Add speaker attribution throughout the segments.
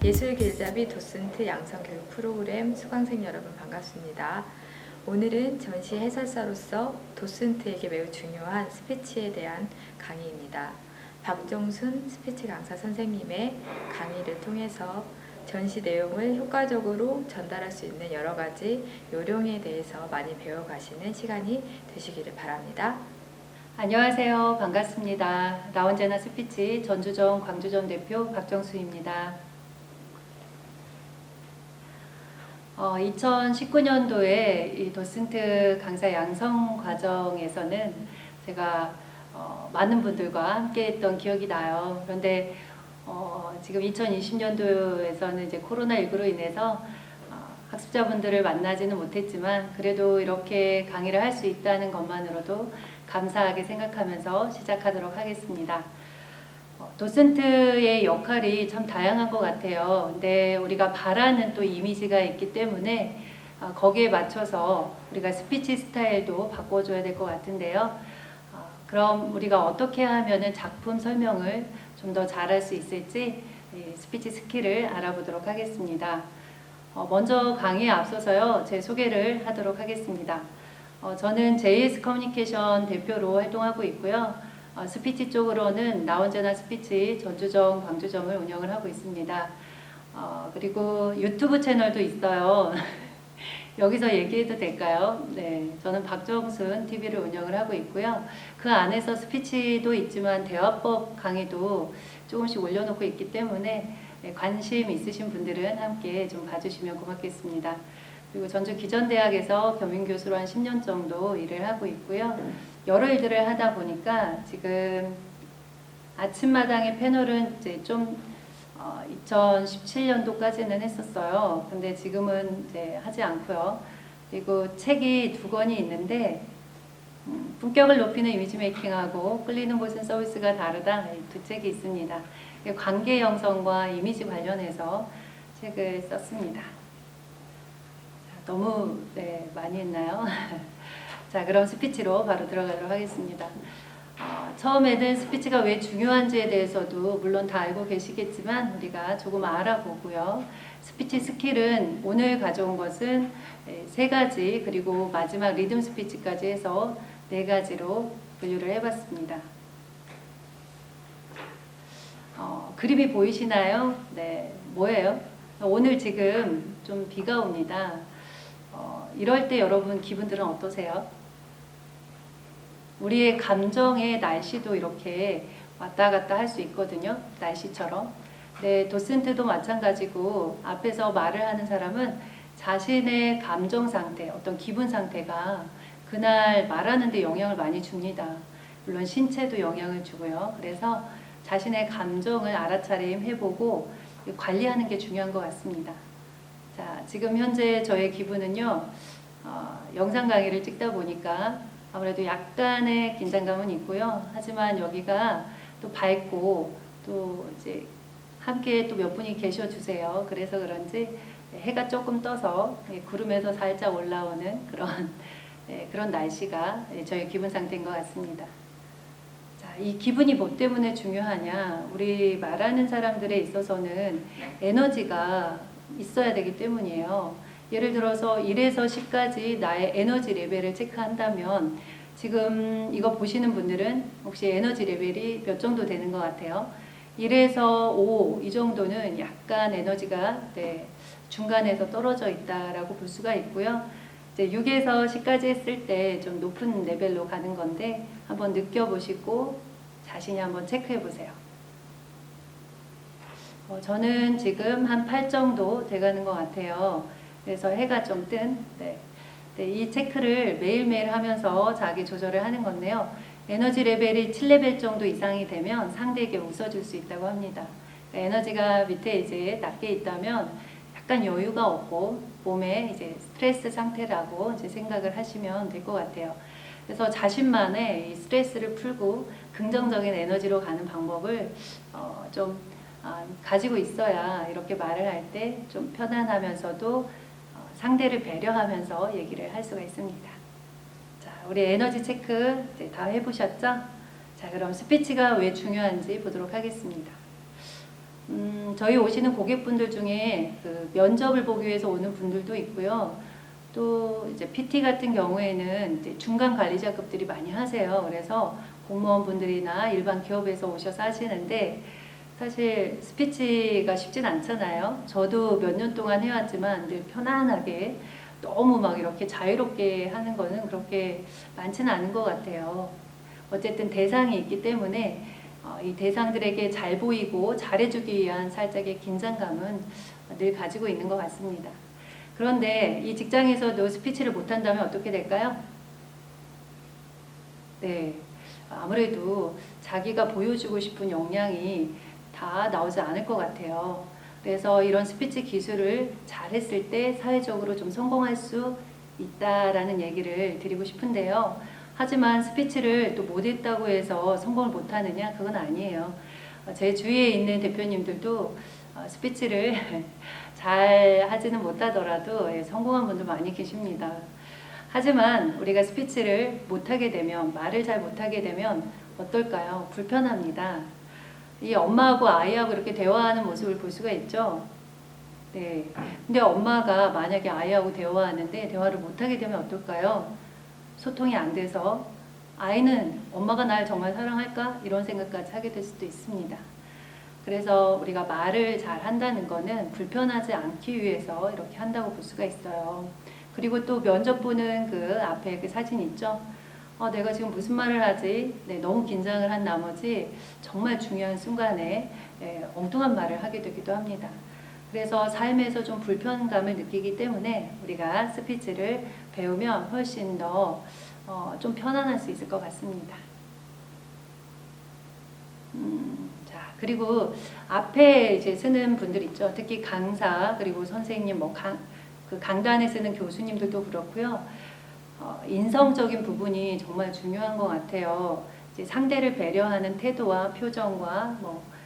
Speaker 1: 예술길잡이 도슨트 양성교육 프로그램 수강생 여러분 반갑습니다. 오늘은 전시 해설사로서 도슨트에게 매우 중요한 스피치에 대한 강의입니다. 박정순 스피치 강사 선생님의 강의를 통해서 전시 내용을 효과적으로 전달할 수 있는 여러 가지 요령에 대해서 많이 배워가시는 시간이 되시기를 바랍니다.
Speaker 2: 안녕하세요. 반갑습니다. 나 혼자나 스피치 전주점 광주점 대표 박정수입니다. 2019년도에 이 도슨트 강사 양성 과정에서는 제가 많은 분들과 함께 했던 기억이 나요. 그런데 지금 2020년도에서는 이제 코로나19로 인해서 학습자분들을 만나지는 못했지만 그래도 이렇게 강의를 할 수 있다는 것만으로도 감사하게 생각하면서 시작하도록 하겠습니다. 도슨트의 역할이 참 다양한 것 같아요. 근데 우리가 바라는 또 이미지가 있기 때문에 거기에 맞춰서 우리가 스피치 스타일도 바꿔줘야 될 것 같은데요. 그럼 우리가 어떻게 하면 작품 설명을 좀 더 잘할 수 있을지 스피치 스킬을 알아보도록 하겠습니다. 먼저 강의에 앞서서요, 제 소개를 하도록 하겠습니다. 저는 JS 커뮤니케이션 대표로 활동하고 있고요. 스피치 쪽으로는 나 혼자나 스피치 전주점, 광주점을 운영을 하고 있습니다. 그리고 유튜브 채널도 있어요. 여기서 얘기해도 될까요? 네, 저는 박정순 TV를 운영을 하고 있고요. 그 안에서 스피치도 있지만 대화법 강의도 조금씩 올려놓고 있기 때문에 관심 있으신 분들은 함께 좀 봐주시면 고맙겠습니다. 그리고 전주 기전대학에서 겸임교수로 한 10년 정도 일을 하고 있고요. 여러 일들을 하다 보니까 지금 아침마당의 패널은 이제 좀 2017년도까지는 했었어요. 근데 지금은 이제 하지 않고요. 그리고 책이 2권이 있는데 품격을 높이는 이미지 메이킹하고 끌리는 곳은 서비스가 다르다, 2책이 있습니다. 관계 형성과 이미지 관련해서 책을 썼습니다. 너무 많이 했나요? 자, 그럼 스피치로 바로 들어가도록 하겠습니다. 처음에는 스피치가 왜 중요한지에 대해서도 물론 다 알고 계시겠지만 우리가 조금 알아보고요. 스피치 스킬은 오늘 가져온 것은 3가지, 그리고 마지막 리듬 스피치까지 해서 4가지로 분류를 해봤습니다. 그림이 보이시나요? 네, 뭐예요? 오늘 지금 좀 비가 옵니다. 이럴 때 여러분 기분들은 어떠세요? 우리의 감정의 날씨도 이렇게 왔다 갔다 할 수 있거든요. 날씨처럼. 네, 도슨트도 마찬가지고 앞에서 말을 하는 사람은 자신의 감정 상태, 어떤 기분 상태가 그날 말하는 데 영향을 많이 줍니다. 물론 신체도 영향을 주고요. 그래서 자신의 감정을 알아차림 해보고 관리하는 게 중요한 것 같습니다. 자, 지금 현재 저의 기분은요, 영상 강의를 찍다 보니까 아무래도 약간의 긴장감은 있고요. 하지만 여기가 또 밝고 또 이제 함께 또 몇 분이 계셔 주세요. 그래서 그런지 해가 조금 떠서 구름에서 살짝 올라오는 그런 날씨가 저의 기분 상태인 것 같습니다. 자, 이 기분이 뭐 때문에 중요하냐? 우리 말하는 사람들에 있어서는 에너지가 있어야 되기 때문이에요. 예를 들어서 1에서 10까지 나의 에너지 레벨을 체크한다면 지금 이거 보시는 분들은 혹시 에너지 레벨이 몇 정도 되는 것 같아요? 1에서 5 이 정도는 약간 에너지가 중간에서 떨어져 있다라고 볼 수가 있고요. 이제 6에서 10까지 했을 때 좀 높은 레벨로 가는 건데 한번 느껴보시고 자신이 한번 체크해 보세요. 저는 지금 한 8 정도 돼가는 것 같아요. 그래서 해가 좀 뜬, 이 체크를 매일매일 하면서 자기 조절을 하는 건데요. 에너지 레벨이 7레벨 정도 이상이 되면 상대에게 웃어줄 수 있다고 합니다. 그러니까 에너지가 밑에 이제 낮게 있다면 약간 여유가 없고 몸에 이제 스트레스 상태라고 이제 생각을 하시면 될 것 같아요. 그래서 자신만의 이 스트레스를 풀고 긍정적인 에너지로 가는 방법을 좀 가지고 있어야 이렇게 말을 할 때 좀 편안하면서도 상대를 배려하면서 얘기를 할 수가 있습니다. 자, 우리 에너지 체크 이제 다 해보셨죠? 자, 그럼 스피치가 왜 중요한지 보도록 하겠습니다. 저희 오시는 고객분들 중에 그 면접을 보기 위해서 오는 분들도 있고요. 또 이제 PT 같은 경우에는 이제 중간 관리자급들이 많이 하세요. 그래서 공무원분들이나 일반 기업에서 오셔서 하시는데 사실 스피치가 쉽진 않잖아요. 저도 몇 년 동안 해왔지만 늘 편안하게 너무 막 이렇게 자유롭게 하는 거는 그렇게 많지는 않은 것 같아요. 어쨌든 대상이 있기 때문에 이 대상들에게 잘 보이고 잘해주기 위한 살짝의 긴장감은 늘 가지고 있는 것 같습니다. 그런데 이 직장에서도 스피치를 못한다면 어떻게 될까요? 네, 아무래도 자기가 보여주고 싶은 역량이 다 나오지 않을 것 같아요. 그래서 이런 스피치 기술을 잘했을 때 사회적으로 좀 성공할 수 있다라는 얘기를 드리고 싶은데요. 하지만 스피치를 또 못했다고 해서 성공을 못하느냐? 그건 아니에요. 제 주위에 있는 대표님들도 스피치를 잘 하지는 못하더라도 성공한 분들 많이 계십니다. 하지만 우리가 스피치를 못하게 되면, 말을 잘 못하게 되면 어떨까요? 불편합니다. 이 엄마하고 아이하고 이렇게 대화하는 모습을 볼 수가 있죠. 네. 근데 엄마가 만약에 아이하고 대화하는데 대화를 못하게 되면 어떨까요? 소통이 안 돼서 아이는 엄마가 날 정말 사랑할까? 이런 생각까지 하게 될 수도 있습니다. 그래서 우리가 말을 잘 한다는 거는 불편하지 않기 위해서 이렇게 한다고 볼 수가 있어요. 그리고 또 면접 보는 그 앞에 그 사진 있죠? 내가 지금 무슨 말을 하지? 네, 너무 긴장을 한 나머지 정말 중요한 순간에 엉뚱한 말을 하게 되기도 합니다. 그래서 삶에서 좀 불편감을 느끼기 때문에 우리가 스피치를 배우면 훨씬 더 좀 편안할 수 있을 것 같습니다. 자, 그리고 앞에 이제 쓰는 분들 있죠. 특히 강사, 그리고 선생님, 그 강단에 쓰는 교수님들도 그렇고요. 인성적인 부분이 정말 중요한 것 같아요. 이제 상대를 배려하는 태도와 표정과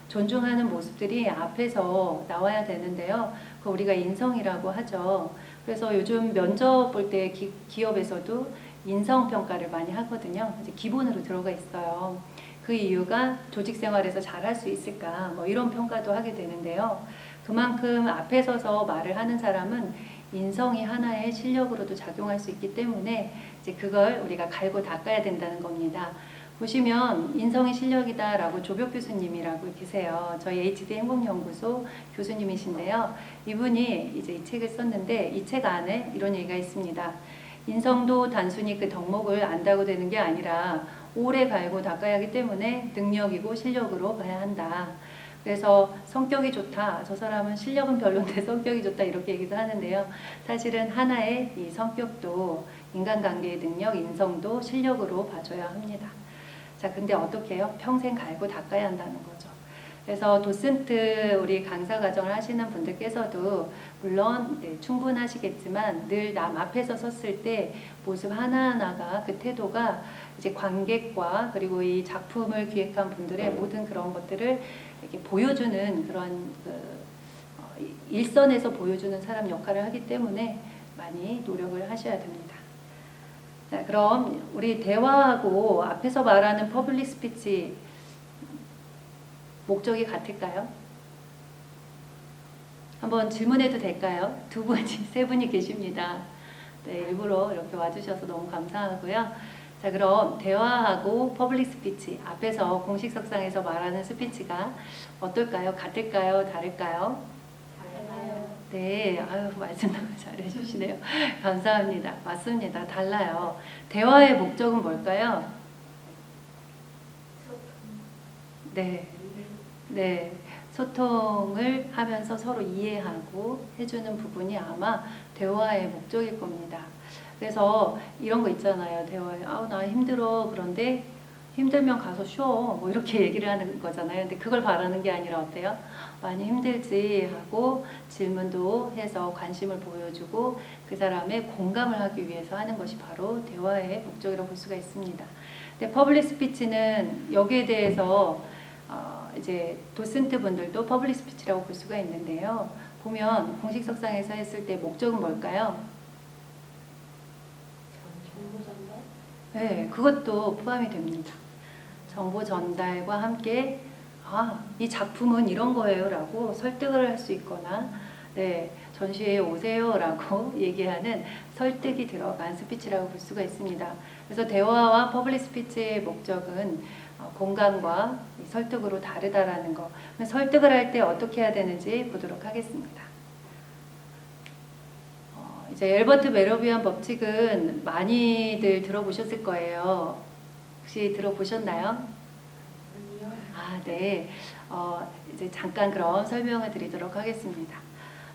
Speaker 2: 존중하는 모습들이 앞에서 나와야 되는데요. 그 우리가 인성이라고 하죠. 그래서 요즘 면접 볼 때 기업에서도 인성평가를 많이 하거든요. 이제 기본으로 들어가 있어요. 그 이유가 조직 생활에서 잘할 수 있을까 이런 평가도 하게 되는데요. 그만큼 앞에 서서 말을 하는 사람은 인성이 하나의 실력으로도 작용할 수 있기 때문에 이제 그걸 우리가 갈고 닦아야 된다는 겁니다. 보시면 인성이 실력이다라고 조벽 교수님이라고 계세요. 저희 HD 행복연구소 교수님이신데요. 이분이 이제 이 책을 썼는데 이 책 안에 이런 얘기가 있습니다. 인성도 단순히 그 덕목을 안다고 되는 게 아니라 오래 갈고 닦아야 하기 때문에 능력이고 실력으로 봐야 한다. 그래서 성격이 좋다. 저 사람은 실력은 별론데 성격이 좋다. 이렇게 얘기도 하는데요. 사실은 하나의 이 성격도 인간관계의 능력, 인성도 실력으로 봐줘야 합니다. 자, 근데 어떻게 해요? 평생 갈고 닦아야 한다는 거죠. 그래서 도슨트 우리 강사 과정을 하시는 분들께서도 물론 충분하시겠지만 늘 남 앞에서 섰을 때 모습 하나하나가 그 태도가 이제 관객과 그리고 이 작품을 기획한 분들의 모든 그런 것들을 이렇게 보여주는 그런 일선에서 보여주는 사람 역할을 하기 때문에 많이 노력을 하셔야 됩니다. 자, 그럼 우리 대화하고 앞에서 말하는 퍼블릭 스피치 목적이 같을까요? 한번 질문해도 될까요? 두 분이, 세 분이 계십니다. 네, 일부러 이렇게 와주셔서 너무 감사하고요. 자, 그럼 대화하고 퍼블릭 스피치, 앞에서 공식 석상에서 말하는 스피치가 어떨까요? 같을까요? 다를까요?
Speaker 3: 달라요.
Speaker 2: 네, 아유, 말씀 너무 잘해주시네요. 감사합니다. 맞습니다. 달라요. 대화의 목적은 뭘까요? 네. 네, 소통을 하면서 서로 이해하고 해주는 부분이 아마 대화의 목적일 겁니다. 그래서 이런 거 있잖아요. 대화에 나 힘들어. 그런데 힘들면 가서 쉬어. 이렇게 얘기를 하는 거잖아요. 근데 그걸 바라는 게 아니라 어때요? 많이 힘들지 하고 질문도 해서 관심을 보여주고 그 사람의 공감을 하기 위해서 하는 것이 바로 대화의 목적이라고 볼 수가 있습니다. 근데 퍼블릭 스피치는 여기에 대해서 이제 도슨트 분들도 퍼블릭 스피치라고 볼 수가 있는데요. 보면 공식 석상에서 했을 때 목적은 뭘까요?
Speaker 3: 정보 전달?
Speaker 2: 네, 그것도 포함이 됩니다. 정보 전달과 함께 이 작품은 이런 거예요라고 설득을 할 수 있거나 네, 전시회에 오세요라고 얘기하는 설득이 들어간 스피치라고 볼 수가 있습니다. 그래서 대화와 퍼블릭 스피치의 목적은 공감과 설득으로 다르다라는 거. 설득을 할 때 어떻게 해야 되는지 보도록 하겠습니다. 이제 엘버트 메로비안 법칙은 많이들 들어보셨을 거예요. 혹시 들어보셨나요? 네. 이제 잠깐 그럼 설명을 드리도록 하겠습니다.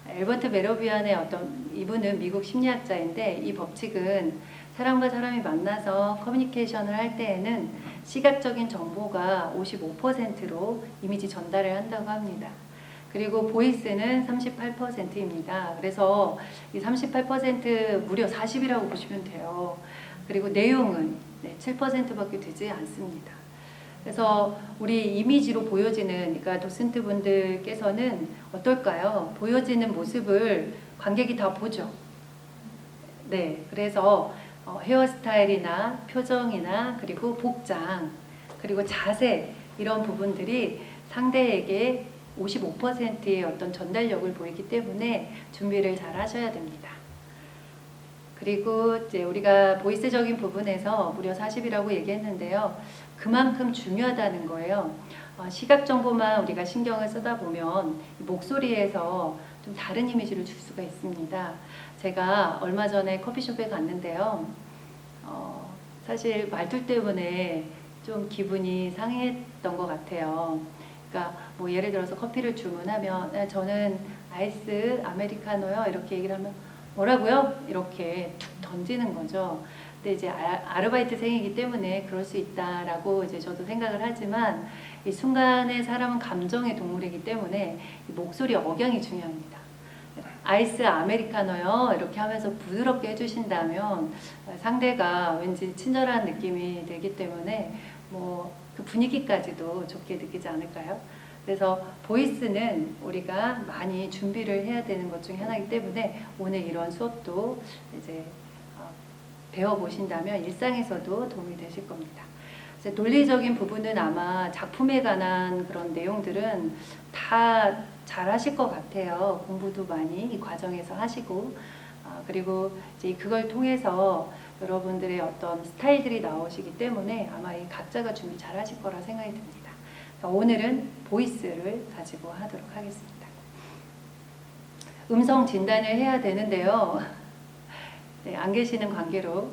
Speaker 2: 엘버트 메로비안의 이분은 미국 심리학자인데 이 법칙은 사람과 사람이 만나서 커뮤니케이션을 할 때에는 시각적인 정보가 55%로 이미지 전달을 한다고 합니다. 그리고 보이스는 38%입니다. 그래서 이 38% 무려 40이라고 보시면 돼요. 그리고 내용은 7%밖에 되지 않습니다. 그래서 우리 이미지로 보여지는, 그러니까 도슨트 분들께서는 어떨까요? 보여지는 모습을 관객이 다 보죠. 네, 그래서 헤어스타일이나 표정이나 그리고 복장, 그리고 자세 이런 부분들이 상대에게 55%의 어떤 전달력을 보이기 때문에 준비를 잘 하셔야 됩니다. 그리고 이제 우리가 보이스적인 부분에서 무려 40이라고 얘기했는데요. 그만큼 중요하다는 거예요. 시각 정보만 우리가 신경을 쓰다 보면 목소리에서 좀 다른 이미지를 줄 수가 있습니다. 제가 얼마 전에 커피숍에 갔는데요. 사실 말투 때문에 좀 기분이 상했던 것 같아요. 그러니까 뭐 예를 들어서 커피를 주문하면 저는 아이스 아메리카노요 이렇게 얘기를 하면 뭐라고요? 이렇게 툭 던지는 거죠. 근데 이제 아르바이트생이기 때문에 그럴 수 있다라고 이제 저도 생각을 하지만 이 순간에 사람은 감정의 동물이기 때문에 이 목소리 억양이 중요합니다. 아이스 아메리카노요 이렇게 하면서 부드럽게 해주신다면 상대가 왠지 친절한 느낌이 들기 때문에 뭐 그 분위기까지도 좋게 느끼지 않을까요? 그래서 보이스는 우리가 많이 준비를 해야 되는 것 중에 하나이기 때문에 오늘 이런 수업도 이제 배워보신다면 일상에서도 도움이 되실 겁니다. 이제 논리적인 부분은 아마 작품에 관한 그런 내용들은 다 잘 하실 것 같아요. 공부도 많이 이 과정에서 하시고 그리고 이제 그걸 통해서 여러분들의 어떤 스타일들이 나오시기 때문에 아마 이 각자가 준비 잘 하실 거라 생각이 듭니다. 오늘은 보이스를 가지고 하도록 하겠습니다. 음성 진단을 해야 되는데요. 네, 안 계시는 관계로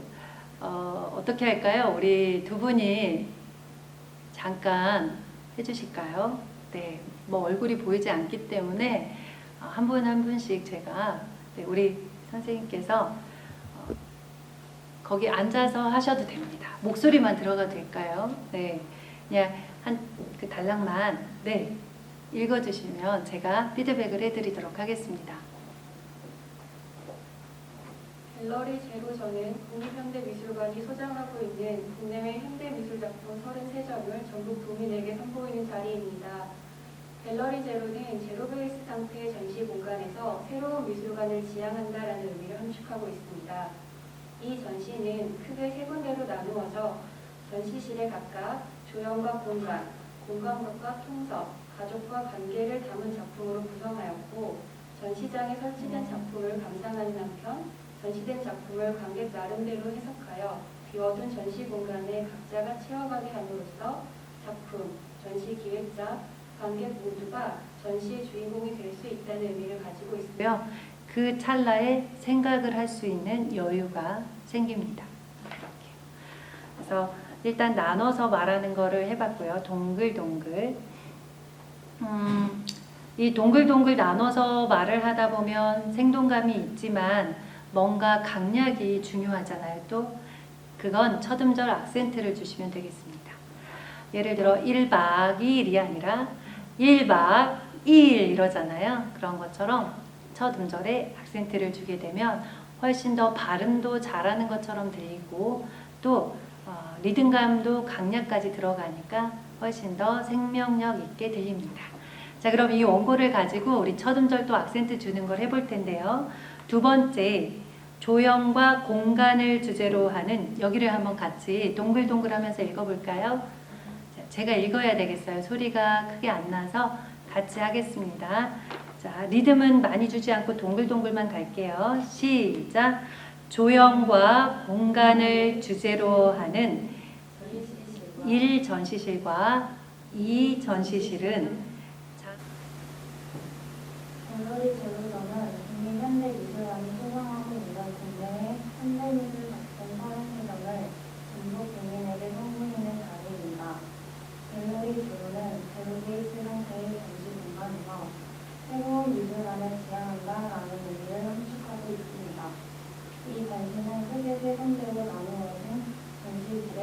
Speaker 2: 어떻게 할까요? 우리 두 분이 잠깐 해주실까요? 네, 뭐 얼굴이 보이지 않기 때문에 한 분 한 분씩 제가 우리 선생님께서 거기 앉아서 하셔도 됩니다. 목소리만 들어가도 될까요? 네, 그냥 그 단락만 읽어주시면 제가 피드백을 해드리도록 하겠습니다.
Speaker 3: 갤러리 제로전은 국립현대미술관이 소장하고 있는 국내외 현대미술작품 33점을 전국 국민에게 선보이는 자리입니다. 갤러리 제로는 제로베이스 상태의 전시 공간에서 새로운 미술관을 지향한다라는 의미를 함축하고 있습니다. 이 전시는 크게 세 군데로 나누어져 전시실에 각각 조형과 공간, 공간각과 통섭, 가족과 관계를 담은 작품으로 구성하였고 전시장에 설치된 작품을 감상하는 한편 전시된 작품을 관객 나름대로 해석하여 비워둔 전시 공간에 각자가 채워가게 함으로써 작품, 전시 기획자, 관객 모두가 전시의 주인공이 될 수 있다는 의미를 가지고 있습니다.
Speaker 2: 그 찰나에 생각을 할 수 있는 여유가 생깁니다. 이렇게. 그래서 일단 나눠서 말하는 거를 해봤고요. 동글동글. 이 동글동글 나눠서 말을 하다 보면 생동감이 있지만 뭔가 강약이 중요하잖아요. 또 그건 첫 음절 악센트를 주시면 되겠습니다. 예를 들어 1박 2일이 아니라 1박 2일 이러잖아요. 그런 것처럼 첫 음절에 악센트를 주게 되면 훨씬 더 발음도 잘하는 것처럼 들리고 또 리듬감도 강약까지 들어가니까 훨씬 더 생명력 있게 들립니다. 자, 그럼 이 원고를 가지고 우리 첫 음절도 악센트 주는 걸 해볼 텐데요. 두 번째, 조형과 공간을 주제로 하는 여기를 한번 같이 동글동글 하면서 읽어볼까요? 자, 제가 읽어야 되겠어요. 소리가 크게 안 나서 같이 하겠습니다. 자, 리듬은 많이 주지 않고 동글동글만 갈게요. 시작! 조형과 공간을 주제로 하는 1 전시실과 2 전시실은
Speaker 4: 갤러리 제로전은 국립현대미술관이 소장하고 있는 국내의 현대미술 작품 33점을 전국 국민에게 선보이는 자리입니다. 갤러리 제로는 제로 베이스 형태의 전시 공간에서 새로운 미술관을 지향한다라는 의미를 함축하고 있습니다. 이 전시는 크게 세 군데로 나누어진 전시실에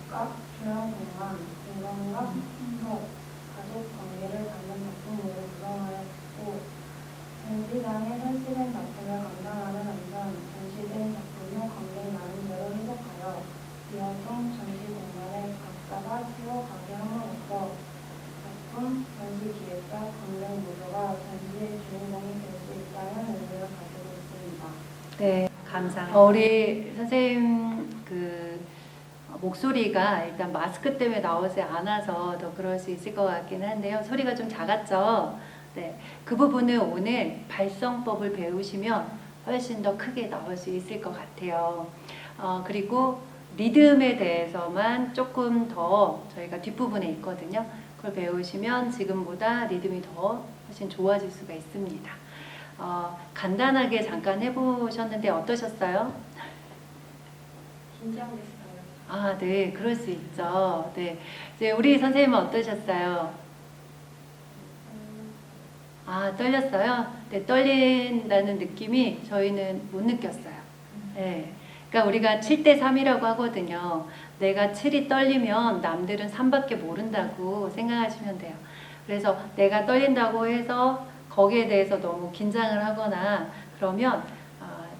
Speaker 4: 각각 조형 공간, 인간과 신속, 가족 관계를 담는 작품으로 구성하였고 전시장에 설치된 작품을 감상하는 한편 전시된 작품을 관객 나름대로 해석하여 이어서 전시 공간에 각자가 채워가게 함으로써 작품, 전시 기획자, 관객 모두가 전시의 주인공이 될 수 있다는 의미를 가지고 있습니다.
Speaker 2: 네, 감사합니다. 우리 선생님 목소리가 일단 마스크 때문에 나오지 않아서 더 그럴 수 있을 것 같긴 한데요. 소리가 좀 작았죠? 네, 그 부분을 오늘 발성법을 배우시면 훨씬 더 크게 나올 수 있을 것 같아요. 그리고 리듬에 대해서만 조금 더 저희가 뒷부분에 있거든요. 그걸 배우시면 지금보다 리듬이 더 훨씬 좋아질 수가 있습니다. 간단하게 잠깐 해보셨는데 어떠셨어요?
Speaker 3: 긴장됐어요.
Speaker 2: 아, 네, 그럴 수 있죠. 네, 이제 우리 선생님은 어떠셨어요? 아, 떨렸어요? 네, 떨린다는 느낌이 저희는 못 느꼈어요. 네, 그러니까 우리가 7대3이라고 하거든요. 내가 7이 떨리면 남들은 3밖에 모른다고 생각하시면 돼요. 그래서 내가 떨린다고 해서 거기에 대해서 너무 긴장을 하거나 그러면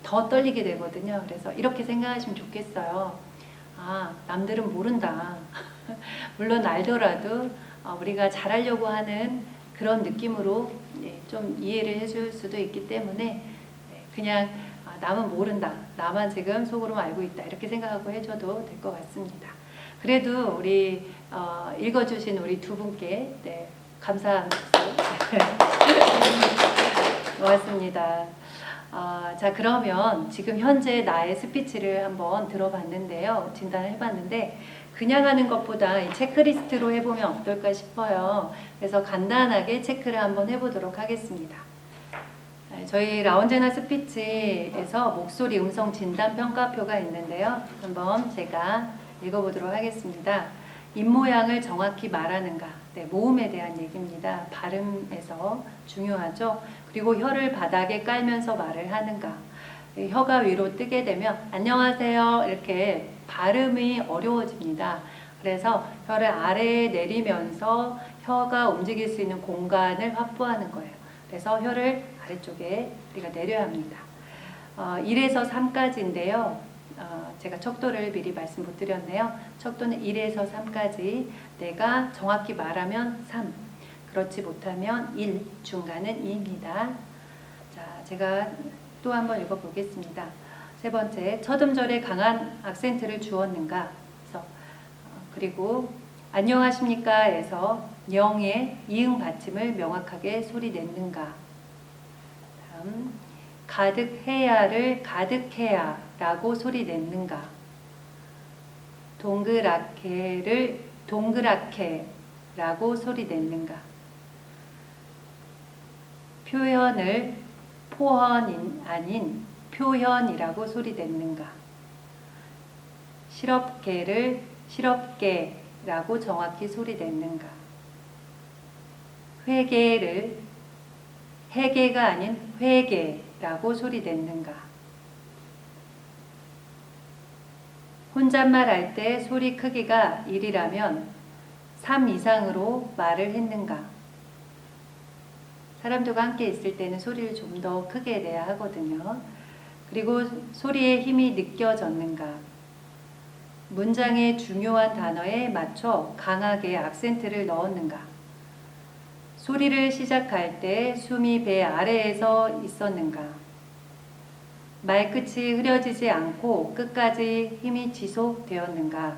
Speaker 2: 더 떨리게 되거든요. 그래서 이렇게 생각하시면 좋겠어요. 아, 남들은 모른다. 물론 알더라도 우리가 잘하려고 하는 그런 느낌으로 좀 이해를 해줄 수도 있기 때문에 그냥 남은 모른다. 나만 지금 속으로 알고 있다. 이렇게 생각하고 해줘도 될 것 같습니다. 그래도 우리 읽어주신 우리 두 분께 감사한 박수. 고맙습니다. 자, 그러면 지금 현재 나의 스피치를 한번 들어봤는데요. 진단을 해봤는데 그냥 하는 것보다 이 체크리스트로 해보면 어떨까 싶어요. 그래서 간단하게 체크를 한번 해보도록 하겠습니다. 저희 라운제나 스피치에서 목소리 음성 진단 평가표가 있는데요. 한번 제가 읽어보도록 하겠습니다. 입모양을 정확히 말하는가? 네, 모음에 대한 얘기입니다. 발음에서 중요하죠. 그리고 혀를 바닥에 깔면서 말을 하는가? 혀가 위로 뜨게 되면 안녕하세요 이렇게 발음이 어려워집니다. 그래서 혀를 아래에 내리면서 혀가 움직일 수 있는 공간을 확보하는 거예요. 그래서 혀를 아래쪽에 우리가 내려야 합니다. 1에서 3까지인데요. 제가 척도를 미리 말씀 못 드렸네요. 척도는 1에서 3까지, 내가 정확히 말하면 3, 그렇지 못하면 1, 중간은 2입니다. 자, 제가 또 한번 읽어보겠습니다. 세 번째, 첫 음절에 강한 악센트를 주었는가? 그리고 안녕하십니까에서 영의 이응 받침을 명확하게 소리 냈는가? 다음, 가득해야를 가득해야 라고 소리 냈는가? 동그랗게를 동그랗게 라고 소리 냈는가? 표현을 포헌 아닌 표현이라고 소리 냈는가? 시럽게를 시럽게 라고 정확히 소리 냈는가? 회계를 회계가 아닌 회계라고 소리 냈는가? 혼잣말 할 때 소리 크기가 1이라면 3 이상으로 말을 했는가? 사람들과 함께 있을 때는 소리를 좀 더 크게 내야 하거든요. 그리고 소리의 힘이 느껴졌는가? 문장의 중요한 단어에 맞춰 강하게 악센트를 넣었는가? 소리를 시작할 때 숨이 배 아래에서 있었는가? 말끝이 흐려지지 않고 끝까지 힘이 지속되었는가?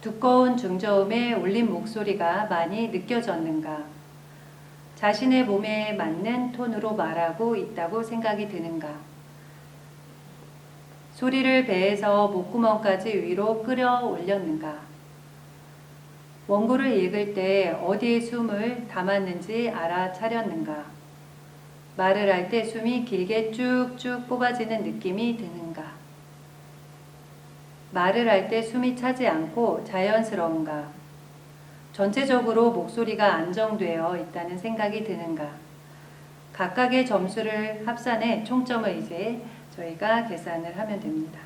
Speaker 2: 두꺼운 중저음의 울린 목소리가 많이 느껴졌는가? 자신의 몸에 맞는 톤으로 말하고 있다고 생각이 드는가? 소리를 배에서 목구멍까지 위로 끌어올렸는가? 원고를 읽을 때 어디에 숨을 담았는지 알아차렸는가? 말을 할 때 숨이 길게 쭉쭉 뽑아지는 느낌이 드는가? 말을 할 때 숨이 차지 않고 자연스러운가? 전체적으로 목소리가 안정되어 있다는 생각이 드는가? 각각의 점수를 합산해 총점을 이제 저희가 계산을 하면 됩니다.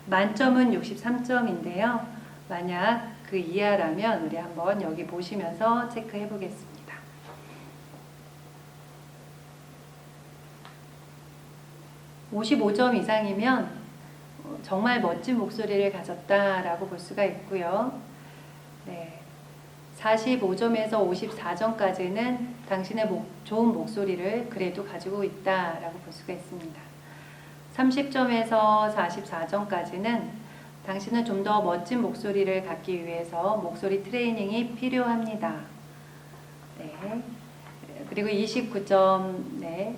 Speaker 2: 만점은 63점인데요. 만약 그 이하라면 우리 한번 여기 보시면서 체크해 보겠습니다. 55점 이상이면 정말 멋진 목소리를 가졌다라고 볼 수가 있고요. 네. 45점에서 54점까지는 당신의 좋은 목소리를 그래도 가지고 있다라고 볼 수가 있습니다. 30점에서 44점까지는 당신은 좀 더 멋진 목소리를 갖기 위해서 목소리 트레이닝이 필요합니다. 네. 그리고 29점, 네.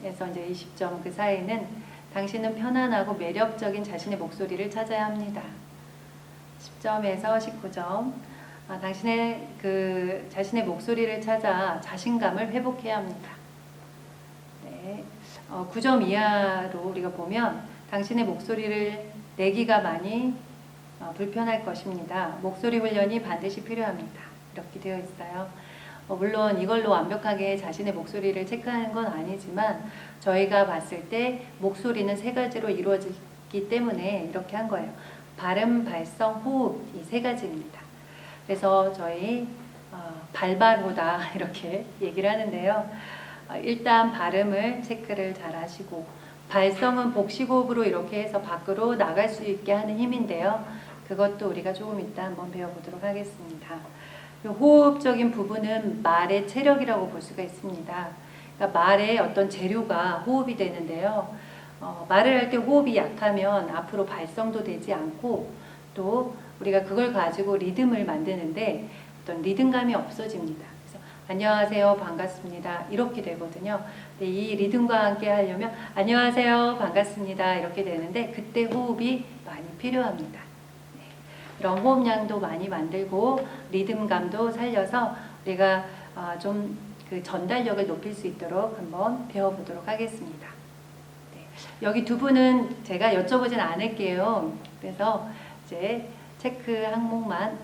Speaker 2: 에서 이제 20점 그 사이는 당신은 편안하고 매력적인 자신의 목소리를 찾아야 합니다. 10점에서 19점. 당신의 그 자신의 목소리를 찾아 자신감을 회복해야 합니다. 네. 9점 이하로 우리가 보면 당신의 목소리를 내기가 많이 불편할 것입니다. 목소리 훈련이 반드시 필요합니다. 이렇게 되어 있어요. 물론 이걸로 완벽하게 자신의 목소리를 체크하는 건 아니지만 저희가 봤을 때 목소리는 세 가지로 이루어지기 때문에 이렇게 한 거예요. 발음, 발성, 호흡 이 세 가지입니다. 그래서 저희 발발호다 이렇게 얘기를 하는데요. 일단 발음을 체크를 잘 하시고 발성은 복식호흡으로 이렇게 해서 밖으로 나갈 수 있게 하는 힘인데요. 그것도 우리가 조금 이따 한번 배워보도록 하겠습니다. 호흡적인 부분은 말의 체력이라고 볼 수가 있습니다. 그러니까 말의 어떤 재료가 호흡이 되는데요. 말을 할 때 호흡이 약하면 앞으로 발성도 되지 않고 또 우리가 그걸 가지고 리듬을 만드는데 어떤 리듬감이 없어집니다. 그래서 안녕하세요, 반갑습니다 이렇게 되거든요. 근데 이 리듬과 함께 하려면 안녕하세요, 반갑습니다 이렇게 되는데 그때 호흡이 많이 필요합니다. 그런 호흡량도 많이 만들고 리듬감도 살려서 우리가 좀 그 전달력을 높일 수 있도록 한번 배워보도록 하겠습니다. 네. 여기 두 분은 제가 여쭤보진 않을게요. 그래서 이제 체크 항목만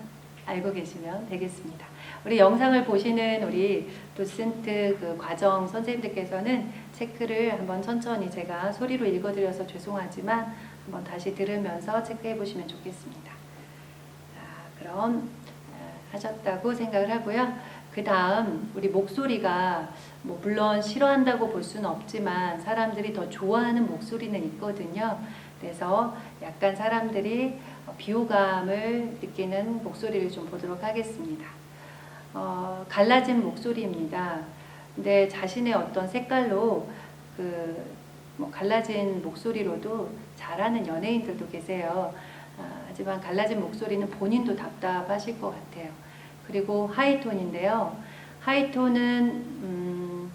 Speaker 2: 알고 계시면 되겠습니다. 우리 영상을 보시는 우리 도슨트 그 과정 선생님들께서는 체크를 한번 천천히 제가 소리로 읽어드려서 죄송하지만 한번 다시 들으면서 체크해 보시면 좋겠습니다. 그럼 하셨다고 생각을 하고요. 그 다음 우리 목소리가 물론 싫어한다고 볼 수는 없지만 사람들이 더 좋아하는 목소리는 있거든요. 그래서 약간 사람들이 비호감을 느끼는 목소리를 좀 보도록 하겠습니다. 갈라진 목소리입니다. 근데 자신의 어떤 색깔로 갈라진 목소리로도 잘하는 연예인들도 계세요. 하지만 갈라진 목소리는 본인도 답답하실 것 같아요. 그리고 하이톤인데요. 하이톤은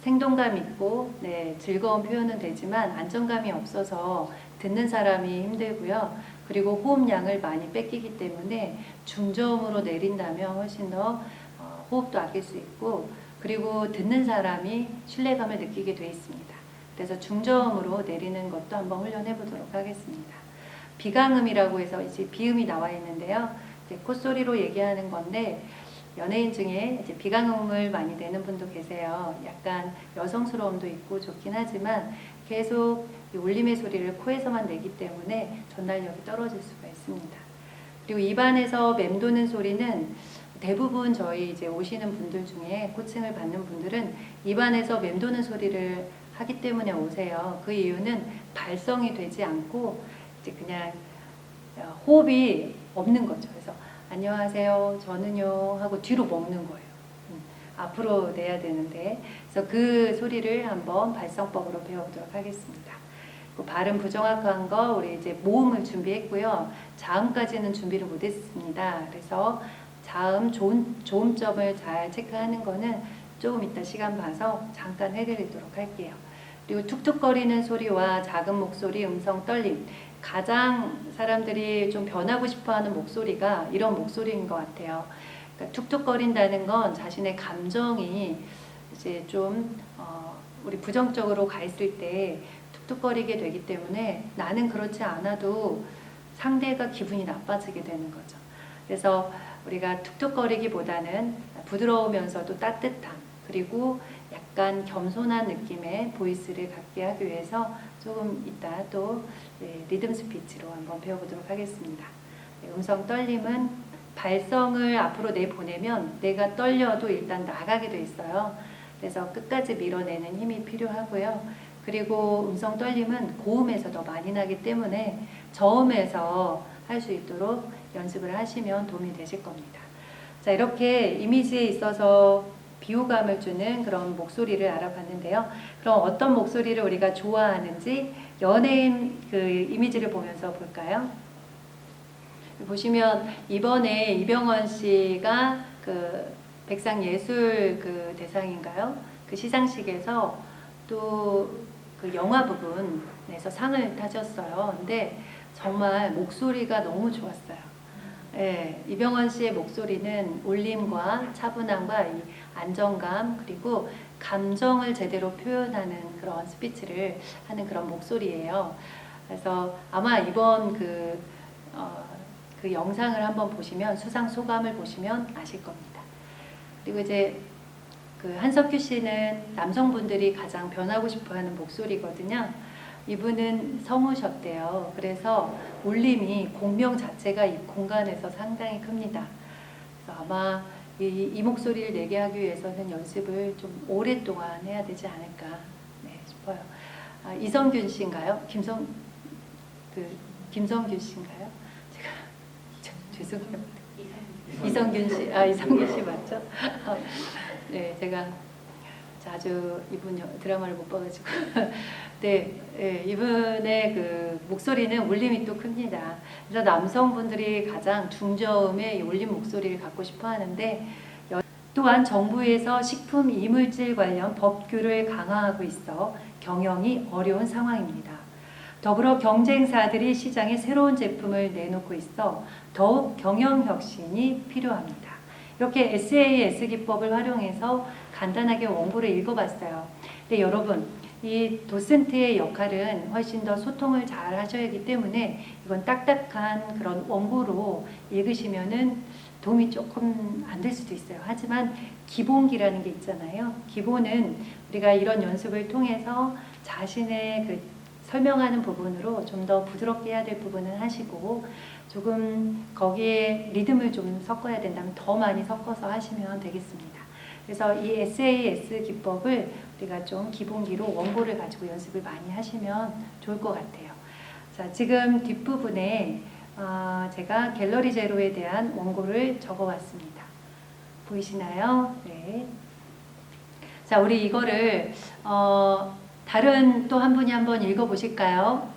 Speaker 2: 생동감 있고 즐거운 표현은 되지만 안정감이 없어서 듣는 사람이 힘들고요. 그리고 호흡량을 많이 뺏기기 때문에 중저음으로 내린다면 훨씬 더 호흡도 아낄 수 있고 그리고 듣는 사람이 신뢰감을 느끼게 되어 있습니다. 그래서 중저음으로 내리는 것도 한번 훈련해 보도록 하겠습니다. 비강음이라고 해서 이제 비음이 나와 있는데요. 이제 콧소리로 얘기하는 건데 연예인 중에 이제 비강음을 많이 내는 분도 계세요. 약간 여성스러움도 있고 좋긴 하지만 계속 이 울림의 소리를 코에서만 내기 때문에 전달력이 떨어질 수가 있습니다. 그리고 입안에서 맴도는 소리는 대부분 저희 이제 오시는 분들 중에 코칭을 받는 분들은 입안에서 맴도는 소리를 하기 때문에 오세요. 그 이유는 발성이 되지 않고 이제 그냥 호흡이 없는 거죠. 그래서 안녕하세요, 저는요 하고 뒤로 먹는 거예요. 앞으로 내야 되는데 그래서 그 소리를 한번 발성법으로 배워보도록 하겠습니다. 그 발음 부정확한 거 우리 이제 모음을 준비했고요. 자음까지는 준비를 못했습니다. 그래서 자음 조음점을 잘 체크하는 거는 조금 이따 시간 봐서 잠깐 해드리도록 할게요. 그리고 툭툭거리는 소리와 작은 목소리, 음성 떨림. 가장 사람들이 좀 변하고 싶어하는 목소리가 이런 목소리인 것 같아요. 그러니까 툭툭거린다는 건 자신의 감정이 이제 좀 우리 부정적으로 가 있을 때 툭툭거리게 되기 때문에 나는 그렇지 않아도 상대가 기분이 나빠지게 되는 거죠. 그래서 우리가 툭툭거리기보다는 부드러우면서도 따뜻함, 그리고 약간 겸손한 느낌의 보이스를 갖게 하기 위해서 조금 이따 또 리듬 스피치로 한번 배워보도록 하겠습니다. 음성 떨림은 발성을 앞으로 내보내면 내가 떨려도 일단 나가게 돼 있어요. 그래서 끝까지 밀어내는 힘이 필요하고요. 그리고 음성 떨림은 고음에서 더 많이 나기 때문에 저음에서 할 수 있도록 연습을 하시면 도움이 되실 겁니다. 자, 이렇게 이미지에 있어서 비호감을 주는 그런 목소리를 알아봤는데요. 그럼 어떤 목소리를 우리가 좋아하는지 연예인 그 이미지를 보면서 볼까요? 보시면 이번에 이병헌 씨가 그 백상예술 그 대상인가요? 그 시상식에서 또 그 영화 부분에서 상을 타셨어요. 근데 정말 목소리가 너무 좋았어요. 예, 이병헌 씨의 목소리는 울림과 차분함과 이 안정감 그리고 감정을 제대로 표현하는 그런 스피치를 하는 그런 목소리예요. 그래서 아마 이번 그 영상을 한번 보시면 수상 소감을 보시면 아실 겁니다. 그리고 이제 그 한석규 씨는 남성분들이 가장 변하고 싶어하는 목소리거든요. 이분은 성우셨대요. 그래서 울림이 공명 자체가 이 공간에서 상당히 큽니다. 그래서 아마 이 목소리를 내게 하기 위해서는 연습을 좀 오랫동안 해야 되지 않을까 싶어요. 이성균 씨인가요? 김성균 씨인가요? 제가 죄송해요. 이성균 씨, 이성균 씨 맞죠? 네, 제가 자주 이분 드라마를 못 봐가지고 네, 이분의 그 목소리는 울림이 또 큽니다. 그래서 남성분들이 가장 중저음의 울림 목소리를 갖고 싶어 하는데 또한 정부에서 식품 이물질 관련 법규를 강화하고 있어 경영이 어려운 상황입니다. 더불어 경쟁사들이 시장에 새로운 제품을 내놓고 있어 더욱 경영 혁신이 필요합니다. 이렇게 SAS 기법을 활용해서 간단하게 원고를 읽어봤어요. 근데 여러분, 이 도슨트의 역할은 훨씬 더 소통을 잘 하셔야 하기 때문에 이건 딱딱한 그런 원고로 읽으시면은 도움이 조금 안 될 수도 있어요. 하지만 기본기라는 게 있잖아요. 기본은 우리가 이런 연습을 통해서 자신의 그 설명하는 부분으로 좀 더 부드럽게 해야 될 부분은 하시고 조금 거기에 리듬을 좀 섞어야 된다면 더 많이 섞어서 하시면 되겠습니다. 그래서 이 SAS 기법을 우리가 좀 기본기로 원고를 가지고 연습을 많이 하시면 좋을 것 같아요. 자, 지금 뒷부분에 제가 갤러리 제로에 대한 원고를 적어왔습니다. 보이시나요? 네. 자, 우리 이거를 다른 또 한 분이 한번 읽어보실까요?